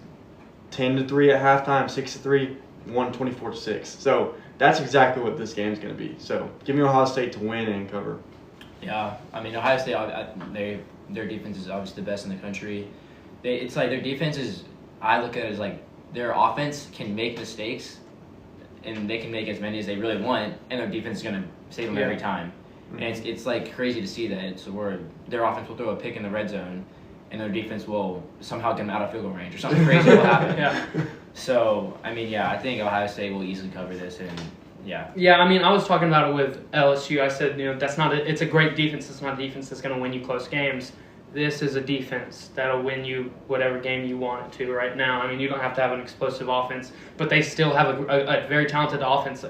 10-3 at halftime, 6-3, 24-6. So that's exactly what this game's going to be. So give me Ohio State to win and cover. Yeah, I mean Ohio State, their defense is obviously the best in the country. It's like their defense is. I look at it as like their offense can make mistakes, and they can make as many as they really want, and their defense is going to save them every time. Mm-hmm. And it's like crazy to see that. It's where their offense will throw a pick in the red zone, and their defense will somehow get them out of field goal range or something crazy will happen. Yeah. So I mean, yeah, I think Ohio State will easily cover this, and yeah. Yeah, I mean, I was talking about it with LSU. I said, it's a great defense. It's not a defense that's going to win you close games. This is a defense that'll win you whatever game you want it to right now. I mean, you don't have to have an explosive offense, but they still have a very talented offense.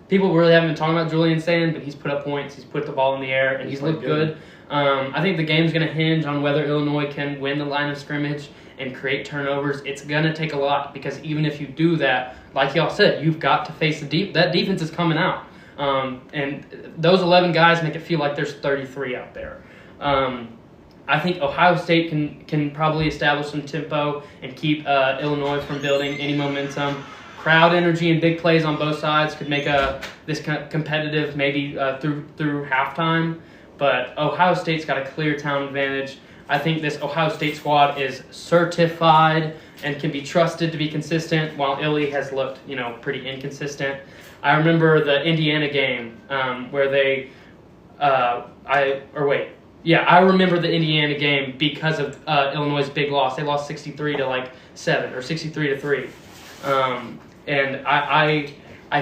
People really haven't been talking about Julian Sand, but he's put up points. He's put the ball in the air, and he's looked good. I think the game's going to hinge on whether Illinois can win the line of scrimmage and create turnovers. It's going to take a lot because even if you do that, like y'all said, you've got to face that defense is coming out. And those 11 guys make it feel like there's 33 out there. I think Ohio State can probably establish some tempo and keep Illinois from building any momentum. Crowd energy and big plays on both sides could make this kind of competitive maybe through halftime. But Ohio State's got a clear talent advantage. I think this Ohio State squad is certified and can be trusted to be consistent, while Illy has looked, pretty inconsistent. I remember the Indiana game where they, I remember the Indiana game because of Illinois' big loss. They lost 63-7 or 63-3, and I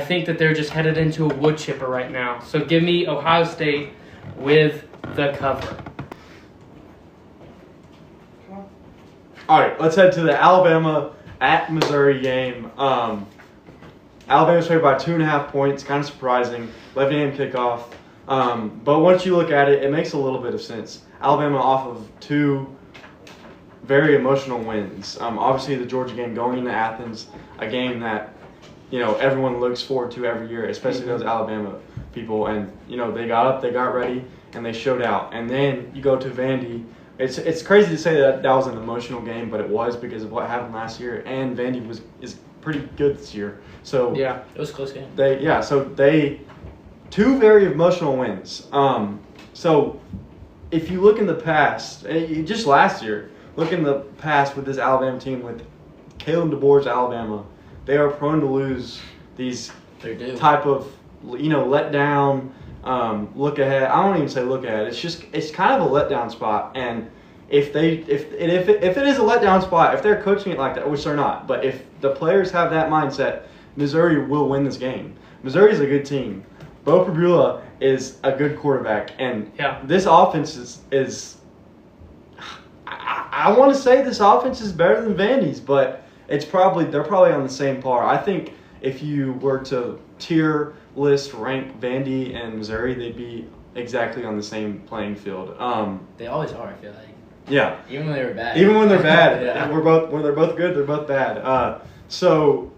think that they're just headed into a wood chipper right now. So give me Ohio State with the cover. All right, let's head to the Alabama at Missouri game. Alabama's favored by 2.5 points. Kind of surprising. 11 a.m. kickoff. But once you look at it, it makes a little bit of sense. Alabama off of 2 very emotional wins. Obviously, the Georgia game going into Athens, a game that everyone looks forward to every year, especially those Alabama people. And they got up, they got ready, and they showed out. And then you go to Vandy. It's crazy to say that was an emotional game, but it was because of what happened last year. And Vandy is pretty good this year. So yeah, it was a close game. They 2 very emotional wins. So if you look in the past, just last year, look in the past with this Alabama team with Kalen DeBoer's Alabama, they are prone to lose these type of let down, look ahead. I don't even say look ahead. It's kind of a letdown spot. And if it is a letdown spot, if they're coaching it like that, which they're not, but if the players have that mindset, Missouri will win this game. Missouri is a good team. Bo Pribula is a good quarterback, and this offense is I want to say this offense is better than Vandy's, but they're probably on the same par. I think if you were to tier list rank Vandy and Missouri, they'd be exactly on the same playing field. They always are, I feel like. Yeah. Even when they were bad. Even when they're bad. Yeah. When they're both good, they're both bad. So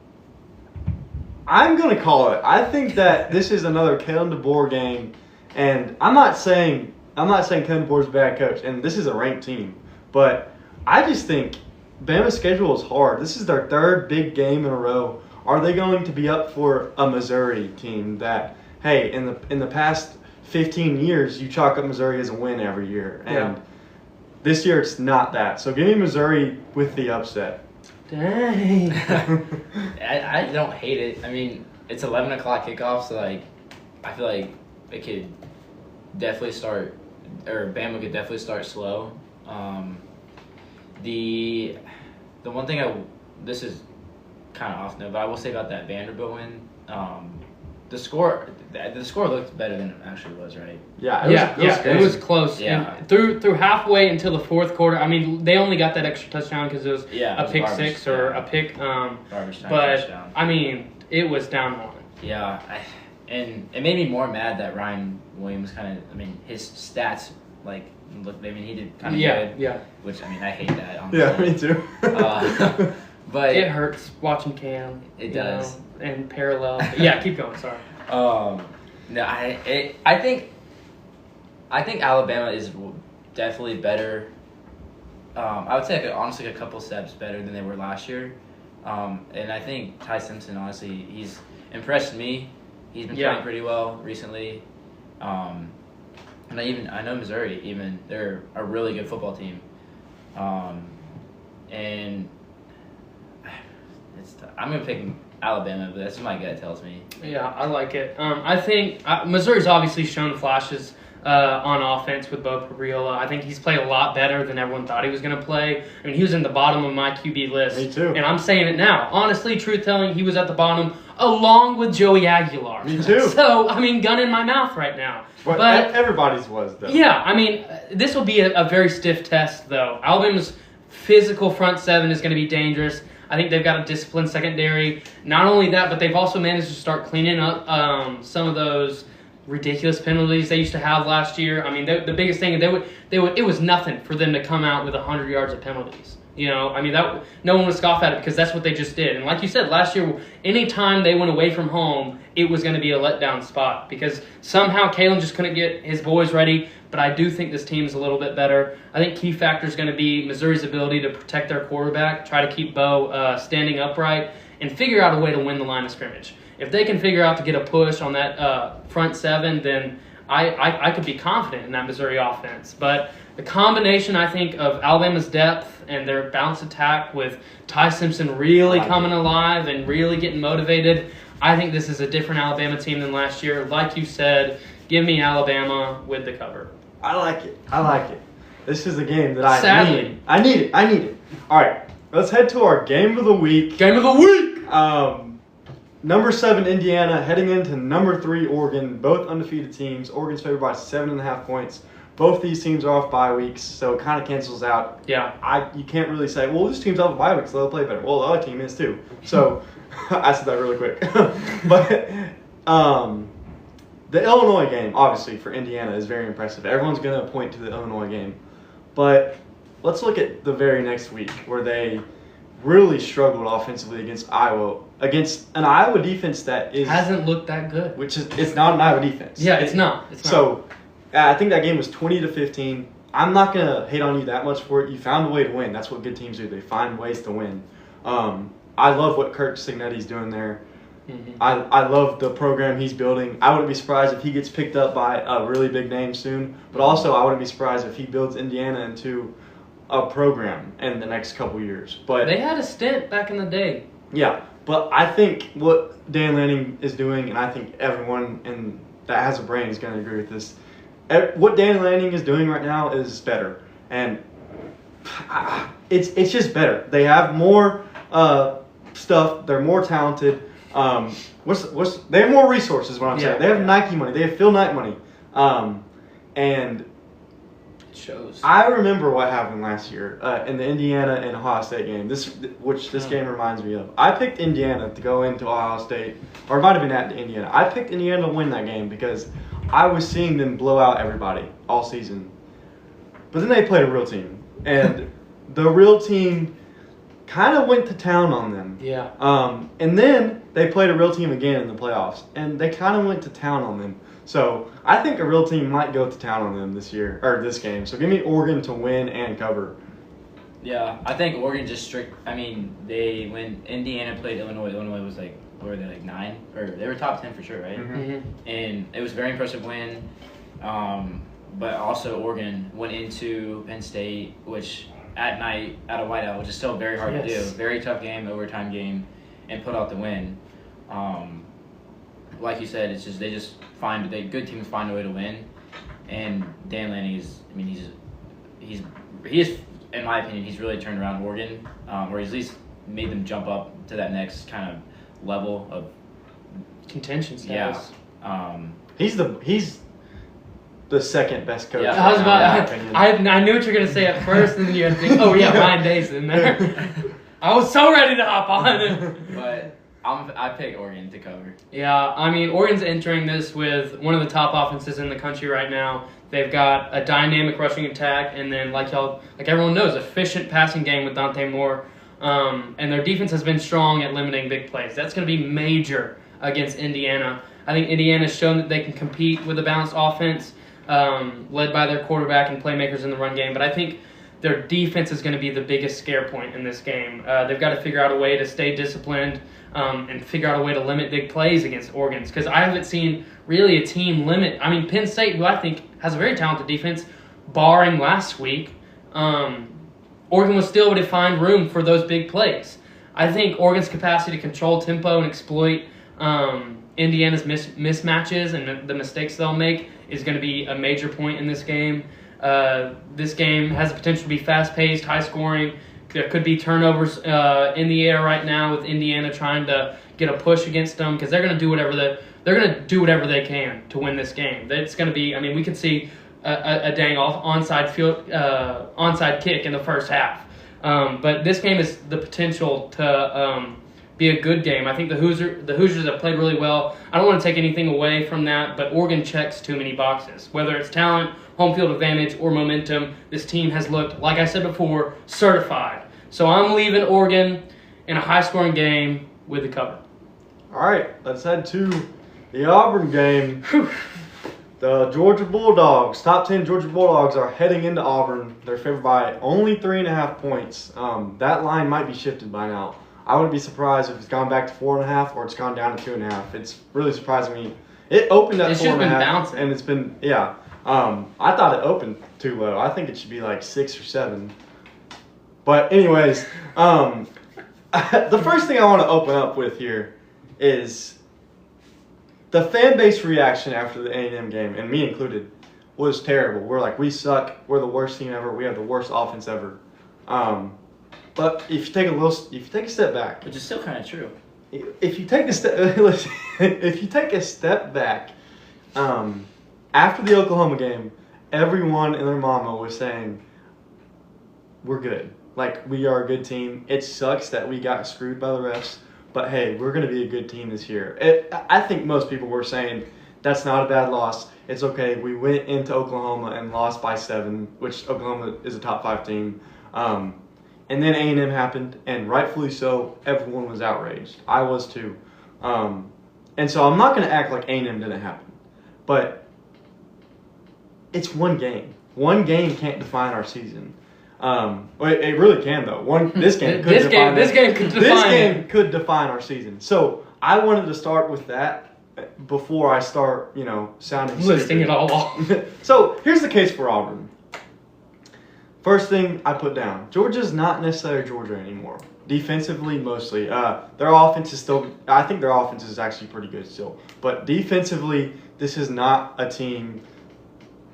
I'm going to call it. I think that this is another Kalen DeBoer game, and I'm not saying Kalen DeBoer's a bad coach, and this is a ranked team, but I just think Bama's schedule is hard. This is their 3rd big game in a row. Are they going to be up for a Missouri team that, hey, in the past 15 years, you chalk up Missouri as a win every year, and this year it's not that. So give me Missouri with the upset. Dang. I don't hate it. I mean, it's 11 o'clock kickoff, so I feel like it could definitely start, or Bama could definitely start slow. The one thing this is kind of off note, but I will say about that Vanderbilt win, the score looked better than it actually was, right? Yeah, it was close. Yeah. And through halfway until the 4th quarter. I mean, they only got that extra touchdown because it was a pick garbage, 6 or a pick. Garbage time but touchdown. I mean, it was down 1. Yeah, and it made me more mad that Ryan Williams his stats he did kind of good. Yeah. Which I hate that. Honestly. Yeah, me too. But it hurts watching Cam. It does. And parallel. But yeah, keep going. Sorry. No, I think Alabama is definitely better. I would say honestly a couple steps better than they were last year. And I think Ty Simpson, honestly, he's impressed me. He's been playing pretty well recently. And I know Missouri, they're a really good football team. And I'm going to pick Alabama, but that's what my gut tells me. Yeah, I like it. I think Missouri's obviously shown flashes on offense with Bo Pribula. I think he's played a lot better than everyone thought he was going to play. I mean, he was in the bottom of my QB list. Me too. And I'm saying it now. Honestly, truth-telling, he was at the bottom along with Joey Aguilar. Me too. So, I mean, gun in my mouth right now. But everybody's was, though. Yeah, I mean, this will be a very stiff test, though. Alabama's physical front 7 is going to be dangerous. I think they've got a disciplined secondary. Not only that, but they've also managed to start cleaning up some of those ridiculous penalties they used to have last year. I mean, the biggest thing, it was nothing for them to come out with 100 yards of penalties. I mean, that no one would scoff at it because that's what they just did. And like you said, last year, anytime they went away from home, it was going to be a letdown spot because somehow Kalen just couldn't get his boys ready. But I do think this team is a little bit better. I think key factor is going to be Missouri's ability to protect their quarterback, try to keep Bo standing upright, and figure out a way to win the line of scrimmage. If they can figure out to get a push on that front 7, then I could be confident in that Missouri offense. But the combination, I think, of Alabama's depth and their bounce attack with Ty Simpson really coming alive and really getting motivated, I think this is a different Alabama team than last year. Like you said, give me Alabama with the cover. I like it. This is a game that I Sadly. need. I need it. All right, let's head to our game of the week. Game of the week! Number 7, Indiana, heading into number 3, Oregon. Both undefeated teams. Oregon's favored by 7.5 points. Both these teams are off bye weeks, so it kind of cancels out. Yeah. You can't really say, well, this team's off bye weeks, so they'll play better. Well, the other team is too. So I said that really quick. But the Illinois game, obviously, for Indiana is very impressive. Everyone's going to point to the Illinois game. But let's look at the very next week where they really struggled offensively against Iowa. Against an Iowa defense that hasn't looked that good. It's not an Iowa defense. Yeah, it's not. It's not. So I think that game was 20-15. I'm not gonna hate on you that much for it. You found a way to win. That's what good teams do. They find ways to win. I love what Kirk Cignetti's doing there. Mm-hmm. I love the program he's building. I wouldn't be surprised if he gets picked up by a really big name soon. But also, I wouldn't be surprised if he builds Indiana into a program in the next couple years. But they had a stint back in the day. Yeah, but I think what Dan Lanning is doing, and I think everyone that has a brain is going to agree with this. What Dan Lanning is doing right now is better, and it's just better. They have more stuff. They're more talented. They have more resources. What I'm saying, they have Nike money. They have Phil Knight money, and it shows. I remember what happened last year in the Indiana and Ohio State game. This game reminds me of. I picked Indiana to go into Ohio State, or it might have been at Indiana. I picked Indiana to win that game because I was seeing them blow out everybody all season. But then they played a real team, and the real team kind of went to town on them. Yeah. And then they played a real team again in the playoffs, and they kind of went to town on them. So I think a real team might go to town on them this game. So give me Oregon to win and cover. Yeah, I think Oregon just strict. I mean, when Indiana played Illinois was like, what were they, like 9? Or they were top 10 for sure, right? Mm-hmm. Mm-hmm. And it was a very impressive win. But also Oregon went into Penn State, which at night at a whiteout, which is still very hard to do. Very tough game, overtime game, and put out the win. Like you said, it's just good teams find a way to win, and Dan Lanning he is in my opinion he's really turned around Oregon, or he's at least made them jump up to that next kind of level of contention status. Yeah. He's the second best coach. Yeah. I was about. in my opinion. I knew what you were gonna say at first, and then you had to think, oh yeah, Ryan Day's in there. I was so ready to hop on it. But I pick Oregon to cover. Yeah, I mean, Oregon's entering this with one of the top offenses in the country right now. They've got a dynamic rushing attack, and then like everyone knows, efficient passing game with Dante Moore. And their defense has been strong at limiting big plays. That's going to be major against Indiana. I think Indiana's shown that they can compete with a balanced offense, led by their quarterback and playmakers in the run game. But I think their defense is going to be the biggest scare point in this game. They've got to figure out a way to stay disciplined and figure out a way to limit big plays against Oregon. Because I haven't seen really a team limit. I mean, Penn State, who I think has a very talented defense, barring last week, Oregon was still able to find room for those big plays. I think Oregon's capacity to control tempo and exploit Indiana's mismatches and the mistakes they'll make is going to be a major point in this game. This game has the potential to be fast-paced, high-scoring. There could be turnovers in the air right now with Indiana trying to get a push against them because they're going to do whatever they can to win this game. It's going to be. I mean, we could see a dang onside kick in the first half. But this game has the potential to be a good game. I think the Hoosiers have played really well. I don't want to take anything away from that, but Oregon checks too many boxes. Whether it's talent, home field advantage, or momentum, this team has looked, like I said before, certified. So I'm leaving Oregon in a high-scoring game with the cover. All right, let's head to the Auburn game. The Georgia Bulldogs, top 10 Georgia Bulldogs, are heading into Auburn. They're favored by only 3.5 points. That line might be shifted by now. I wouldn't be surprised if it's gone back to 4.5 or it's gone down to 2.5. It's really surprising me. It opened at 4.5. It's just been bouncing. And it's been, yeah. I thought it opened too low. I think it should be like 6 or 7. But anyways, the first thing I want to open up with here is the fan base reaction after the A&M game, and me included, was terrible. We're like, we suck. We're the worst team ever. We have the worst offense ever. But if you take a step back, Which is still kind of true. if you take a step back, after the Oklahoma game, everyone and their mama was saying, we're good. Like, we are a good team. It sucks that we got screwed by the refs, but hey, we're going to be a good team this year. I think most people were saying that's not a bad loss. It's okay. We went into Oklahoma and lost by 7, which Oklahoma is a top 5 team. And then A&M happened, and rightfully so, everyone was outraged. I was too. And so I'm not going to act like A&M didn't happen. But it's one game. One game can't define our season. It really can though. This game could define our season. So I wanted to start with that before I start, sounding listing it all off. So here's the case for Auburn. First thing I put down: Georgia's not necessarily Georgia anymore. Defensively, mostly. Their offense is still. I think their offense is actually pretty good still. But defensively, this is not a team.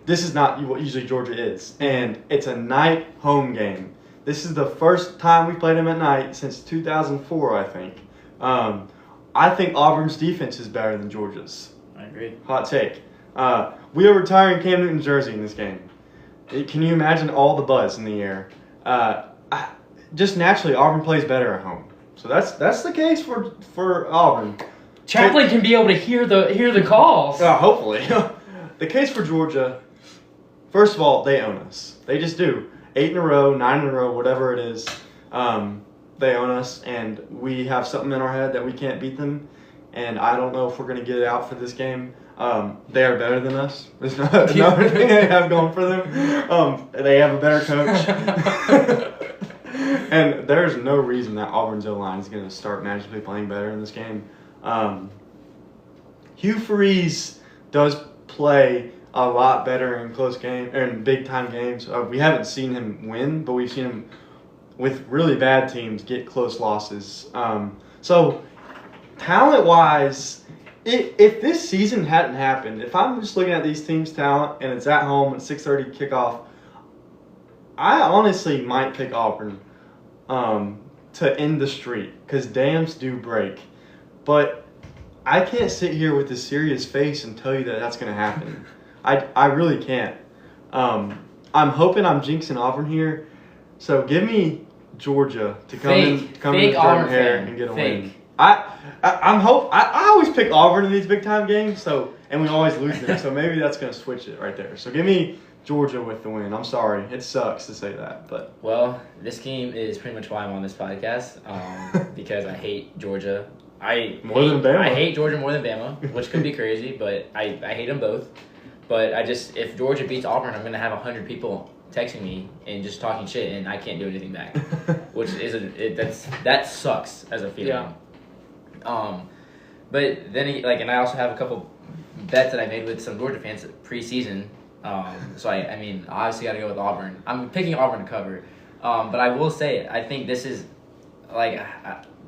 This is not what usually Georgia is. And it's a night home game. This is the first time we played them at night since 2004, I think. I think Auburn's defense is better than Georgia's. I agree. Hot take. We are retiring Cam Newton's jersey in this game. Can you imagine all the buzz in the air? Just naturally, Auburn plays better at home. So that's the case for Auburn. Chaplin can be able to hear the calls. Hopefully. The case for Georgia, first of all, they own us. They just do. 8 in a row, 9 in a row, whatever it is. They own us, and we have something in our head that we can't beat them. And I don't know if we're going to get it out for this game. They are better than us. There's another thing they have going for them. They have a better coach. And there's no reason that Auburn's O-line is going to start magically playing better in this game. Hugh Freeze does play a lot better in close game or in big time games. We haven't seen him win, but we've seen him with really bad teams get close losses. So talent wise, if this season hadn't happened, if I'm just looking at these teams' talent and it's at home at 6:30 kickoff, I honestly might pick Auburn to end the streak because dams do break. But I can't sit here with a serious face and tell you that that's going to happen. I really can't. I'm hoping I'm jinxing Auburn here. So give me Georgia to come in the Jordan Hare and get a win. I always pick Auburn in these big time games, and we always lose them. So maybe that's going to switch it right there. So give me Georgia with the win. I'm sorry, it sucks to say that, but this game is pretty much why I'm on this podcast. Because I hate Georgia. I hate Georgia more than Bama, which could be crazy, but I hate them both. But if Georgia beats Auburn, I'm gonna have 100 people texting me and just talking shit, and I can't do anything back, which is that sucks as a feeling. Yeah. But then and I also have a couple bets that I made with some Georgia fans preseason. So I mean, obviously got to go with Auburn. I'm picking Auburn to cover, but I will say I think this is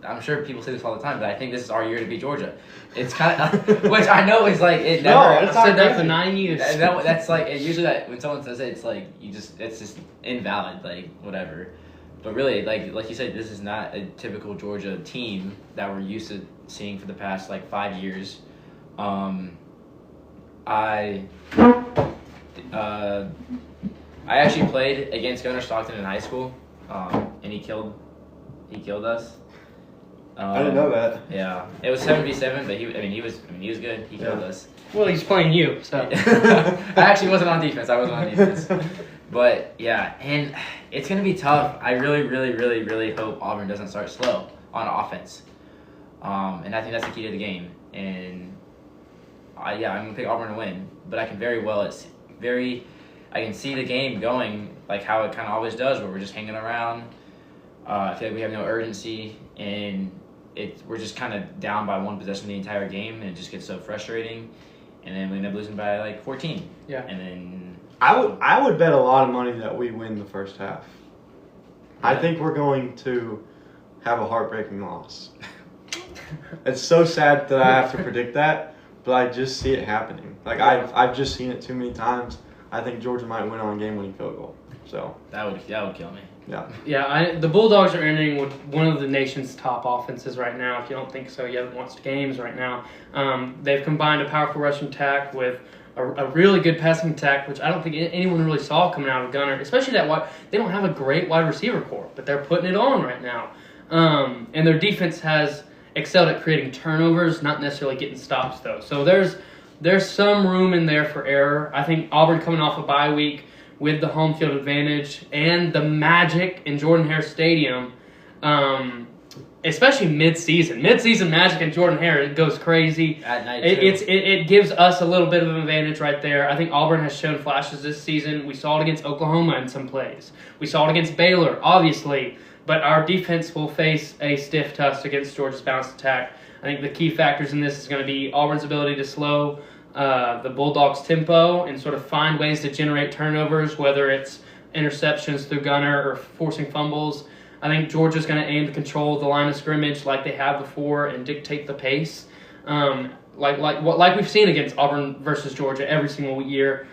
I'm sure people say this all the time, but I think this is our year to beat Georgia. It's kind of, which I know is it never. It's said that for 9 years. That's usually that when someone says it, it's just invalid, whatever. But really, like you said, this is not a typical Georgia team that we're used to seeing for the past 5 years. I actually played against Gunnar Stockton in high school, and he killed us. I didn't know that. Yeah, it was 7v7, but he was good. He killed us. Well, he's playing you, so. I actually wasn't on defense. I wasn't on defense. But yeah, and it's gonna be tough. I really, really, really, really hope Auburn doesn't start slow on offense. And I think that's the key to the game. And I'm gonna pick Auburn to win, but I can I can see the game going how it kind of always does, where we're just hanging around. I feel like we have no urgency, and we're just kind of down by one possession the entire game, and it just gets so frustrating. And then we end up losing by 14. Yeah. And then I would bet a lot of money that we win the first half. Yeah. I think we're going to have a heartbreaking loss. It's so sad that I have to predict that, but I just see it happening. I've just seen it too many times. I think Georgia might win on a game-winning field goal. So that would kill me. Yeah. Yeah, the Bulldogs are entering with one of the nation's top offenses right now. If you don't think so, you haven't watched games right now. They've combined a powerful rushing attack with a really good passing attack, which I don't think anyone really saw coming out of Gunner, especially they don't have a great wide receiver core, but they're putting it on right now. And their defense has excelled at creating turnovers, not necessarily getting stops, though. So there's some room in there for error. I think Auburn coming off a bye week with the home field advantage and the magic in Jordan-Hare Stadium, especially mid-season magic in Jordan-Hare, it goes crazy. At night, it gives us a little bit of an advantage right there. I think Auburn has shown flashes this season. We saw it against Oklahoma in some plays. We saw it against Baylor, obviously. But our defense will face a stiff test against Georgia's balanced attack. I think the key factors in this is going to be Auburn's ability to slow the Bulldogs' tempo and sort of find ways to generate turnovers, whether it's interceptions through Gunner or forcing fumbles. I think Georgia's going to aim to control the line of scrimmage like they have before and dictate the pace, like we've seen against Auburn versus Georgia every single year.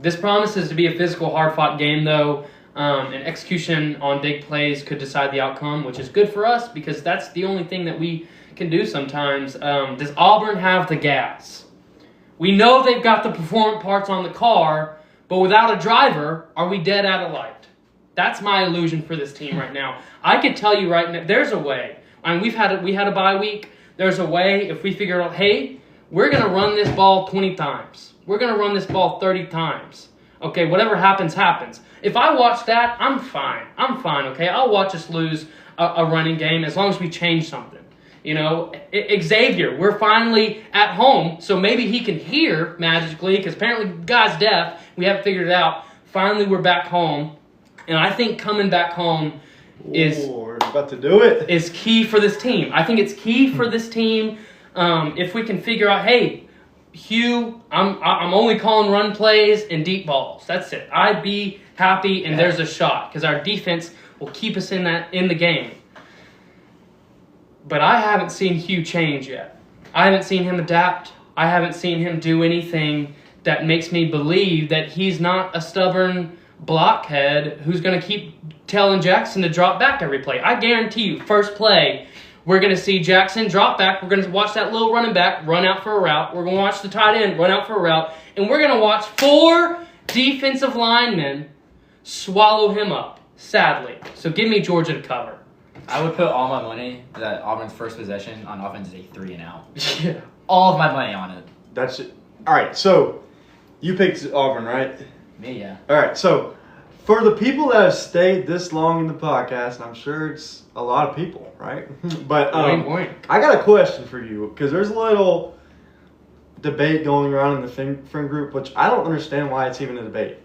This promises to be a physical, hard-fought game, though. And execution on big plays could decide the outcome, which is good for us because that's the only thing that we can do sometimes. Does Auburn have the gas? We know they've got the performance parts on the car, but without a driver, are we dead out of light? That's my illusion for this team right now. I could tell you right now, there's a way. I mean, we had a bye week. There's a way if we figure out, hey, we're going to run this ball 20 times. We're going to run this ball 30 times. Okay, whatever happens, happens. If I watch that, I'm fine. Okay? I'll watch us lose a running game as long as we change something. You know, Xavier, we're finally at home, so maybe he can hear magically, because apparently God's deaf. We haven't figured it out. Finally, we're back home. And I think coming back home we're about to do it. Is key for this team. I think it's key for this team if we can figure out, hey, Hugh, I'm only calling run plays and deep balls. That's it. I'd be happy, and there's a shot because our defense will keep us in the game. But I haven't seen Hugh change yet. I haven't seen him adapt. I haven't seen him do anything that makes me believe that he's not a stubborn blockhead who's going to keep telling Jaxon to drop back every play. I guarantee you, first play, we're going to see Jaxon drop back. We're going to watch that little running back run out for a route. We're going to watch the tight end run out for a route. And we're going to watch 4 defensive linemen swallow him up, sadly. So give me Georgia to cover. I would put all my money that Auburn's first possession on offense is a 3 and out. Yeah. All of my money on it. That's it. All right, so you picked Auburn, right? Me, yeah. All right, so for the people that have stayed this long in the podcast, and I'm sure it's a lot of people, right? But Wink. I got a question for you because there's a little debate going around in the friend group, which I don't understand why it's even a debate.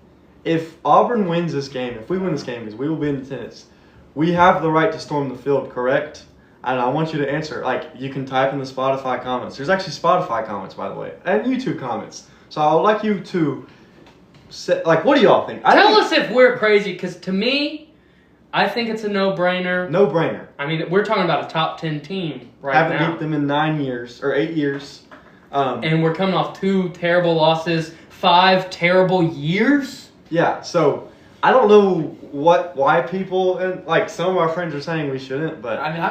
If Auburn wins this game, if we win this game, because we will be in attendance, we have the right to storm the field, correct? And I want you to answer. Like, you can type in the Spotify comments. There's actually Spotify comments, by the way, and YouTube comments. So I would like you to say, like, what do y'all think? Tell us if we're crazy, because to me, I think it's a no-brainer. No-brainer. I mean, we're talking about a top 10 team right now. Haven't beat them in 9 years, or 8 years. And we're coming off 2 terrible losses, 5 terrible years. Yeah, so I don't know why people, and like some of our friends are saying we shouldn't, but I mean,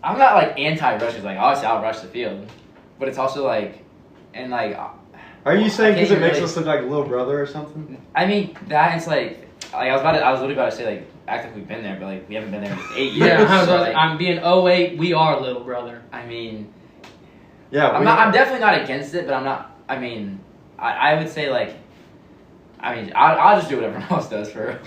I'm not like anti-rush. Like, obviously I'll rush the field, but it's also like, and like. Are you saying because it makes really, us look like a little brother or something? I mean, that it's like I was literally about to say like act like we've been there, but like we haven't been there in 8 years. Yeah, so, like, I'm being 08. We are little brother. I mean, yeah, I'm definitely not against it, but I'm not. I mean, I would say like. I mean, I'll just do what everyone else does for. If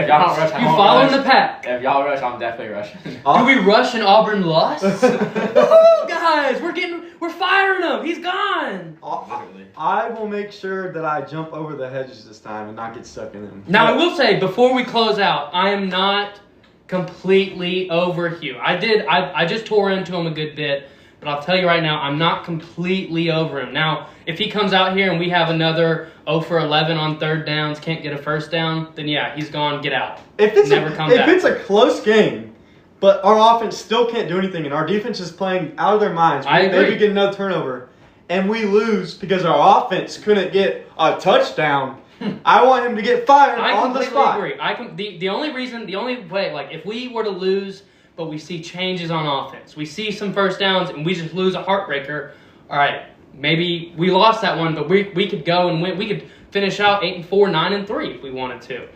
y'all don't rush, You following the pack. If y'all rush, I'm definitely rushing. Do we rush and Auburn lost? Guys, we're firing him. He's gone. Literally. I will make sure that I jump over the hedges this time and not get stuck in them. Now, I will say, before we close out, I am not completely over Hugh. I just tore into him a good bit, but I'll tell you right now, I'm not completely over him. Now, if he comes out here and we have another 0 for 11 on third downs, can't get a first down, then yeah, he's gone, get out. If it's a close game, but our offense still can't do anything and our defense is playing out of their minds, I agree. maybe get another turnover, and we lose because our offense couldn't get a touchdown, I want him to get fired on the spot. I completely agree. The only way, like if we were to lose, but we see changes on offense, we see some first downs, and we just lose a heartbreaker, all right, maybe we lost that one, but we could go and win. We could finish out 8-4, 9-3 if we wanted to.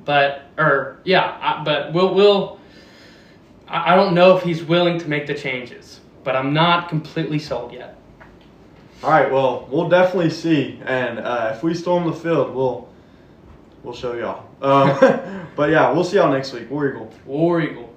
But we'll. I don't know if he's willing to make the changes, but I'm not completely sold yet. All right, well, we'll definitely see, and if we storm the field, we'll show y'all. But yeah, we'll see y'all next week. War Eagle. War Eagle.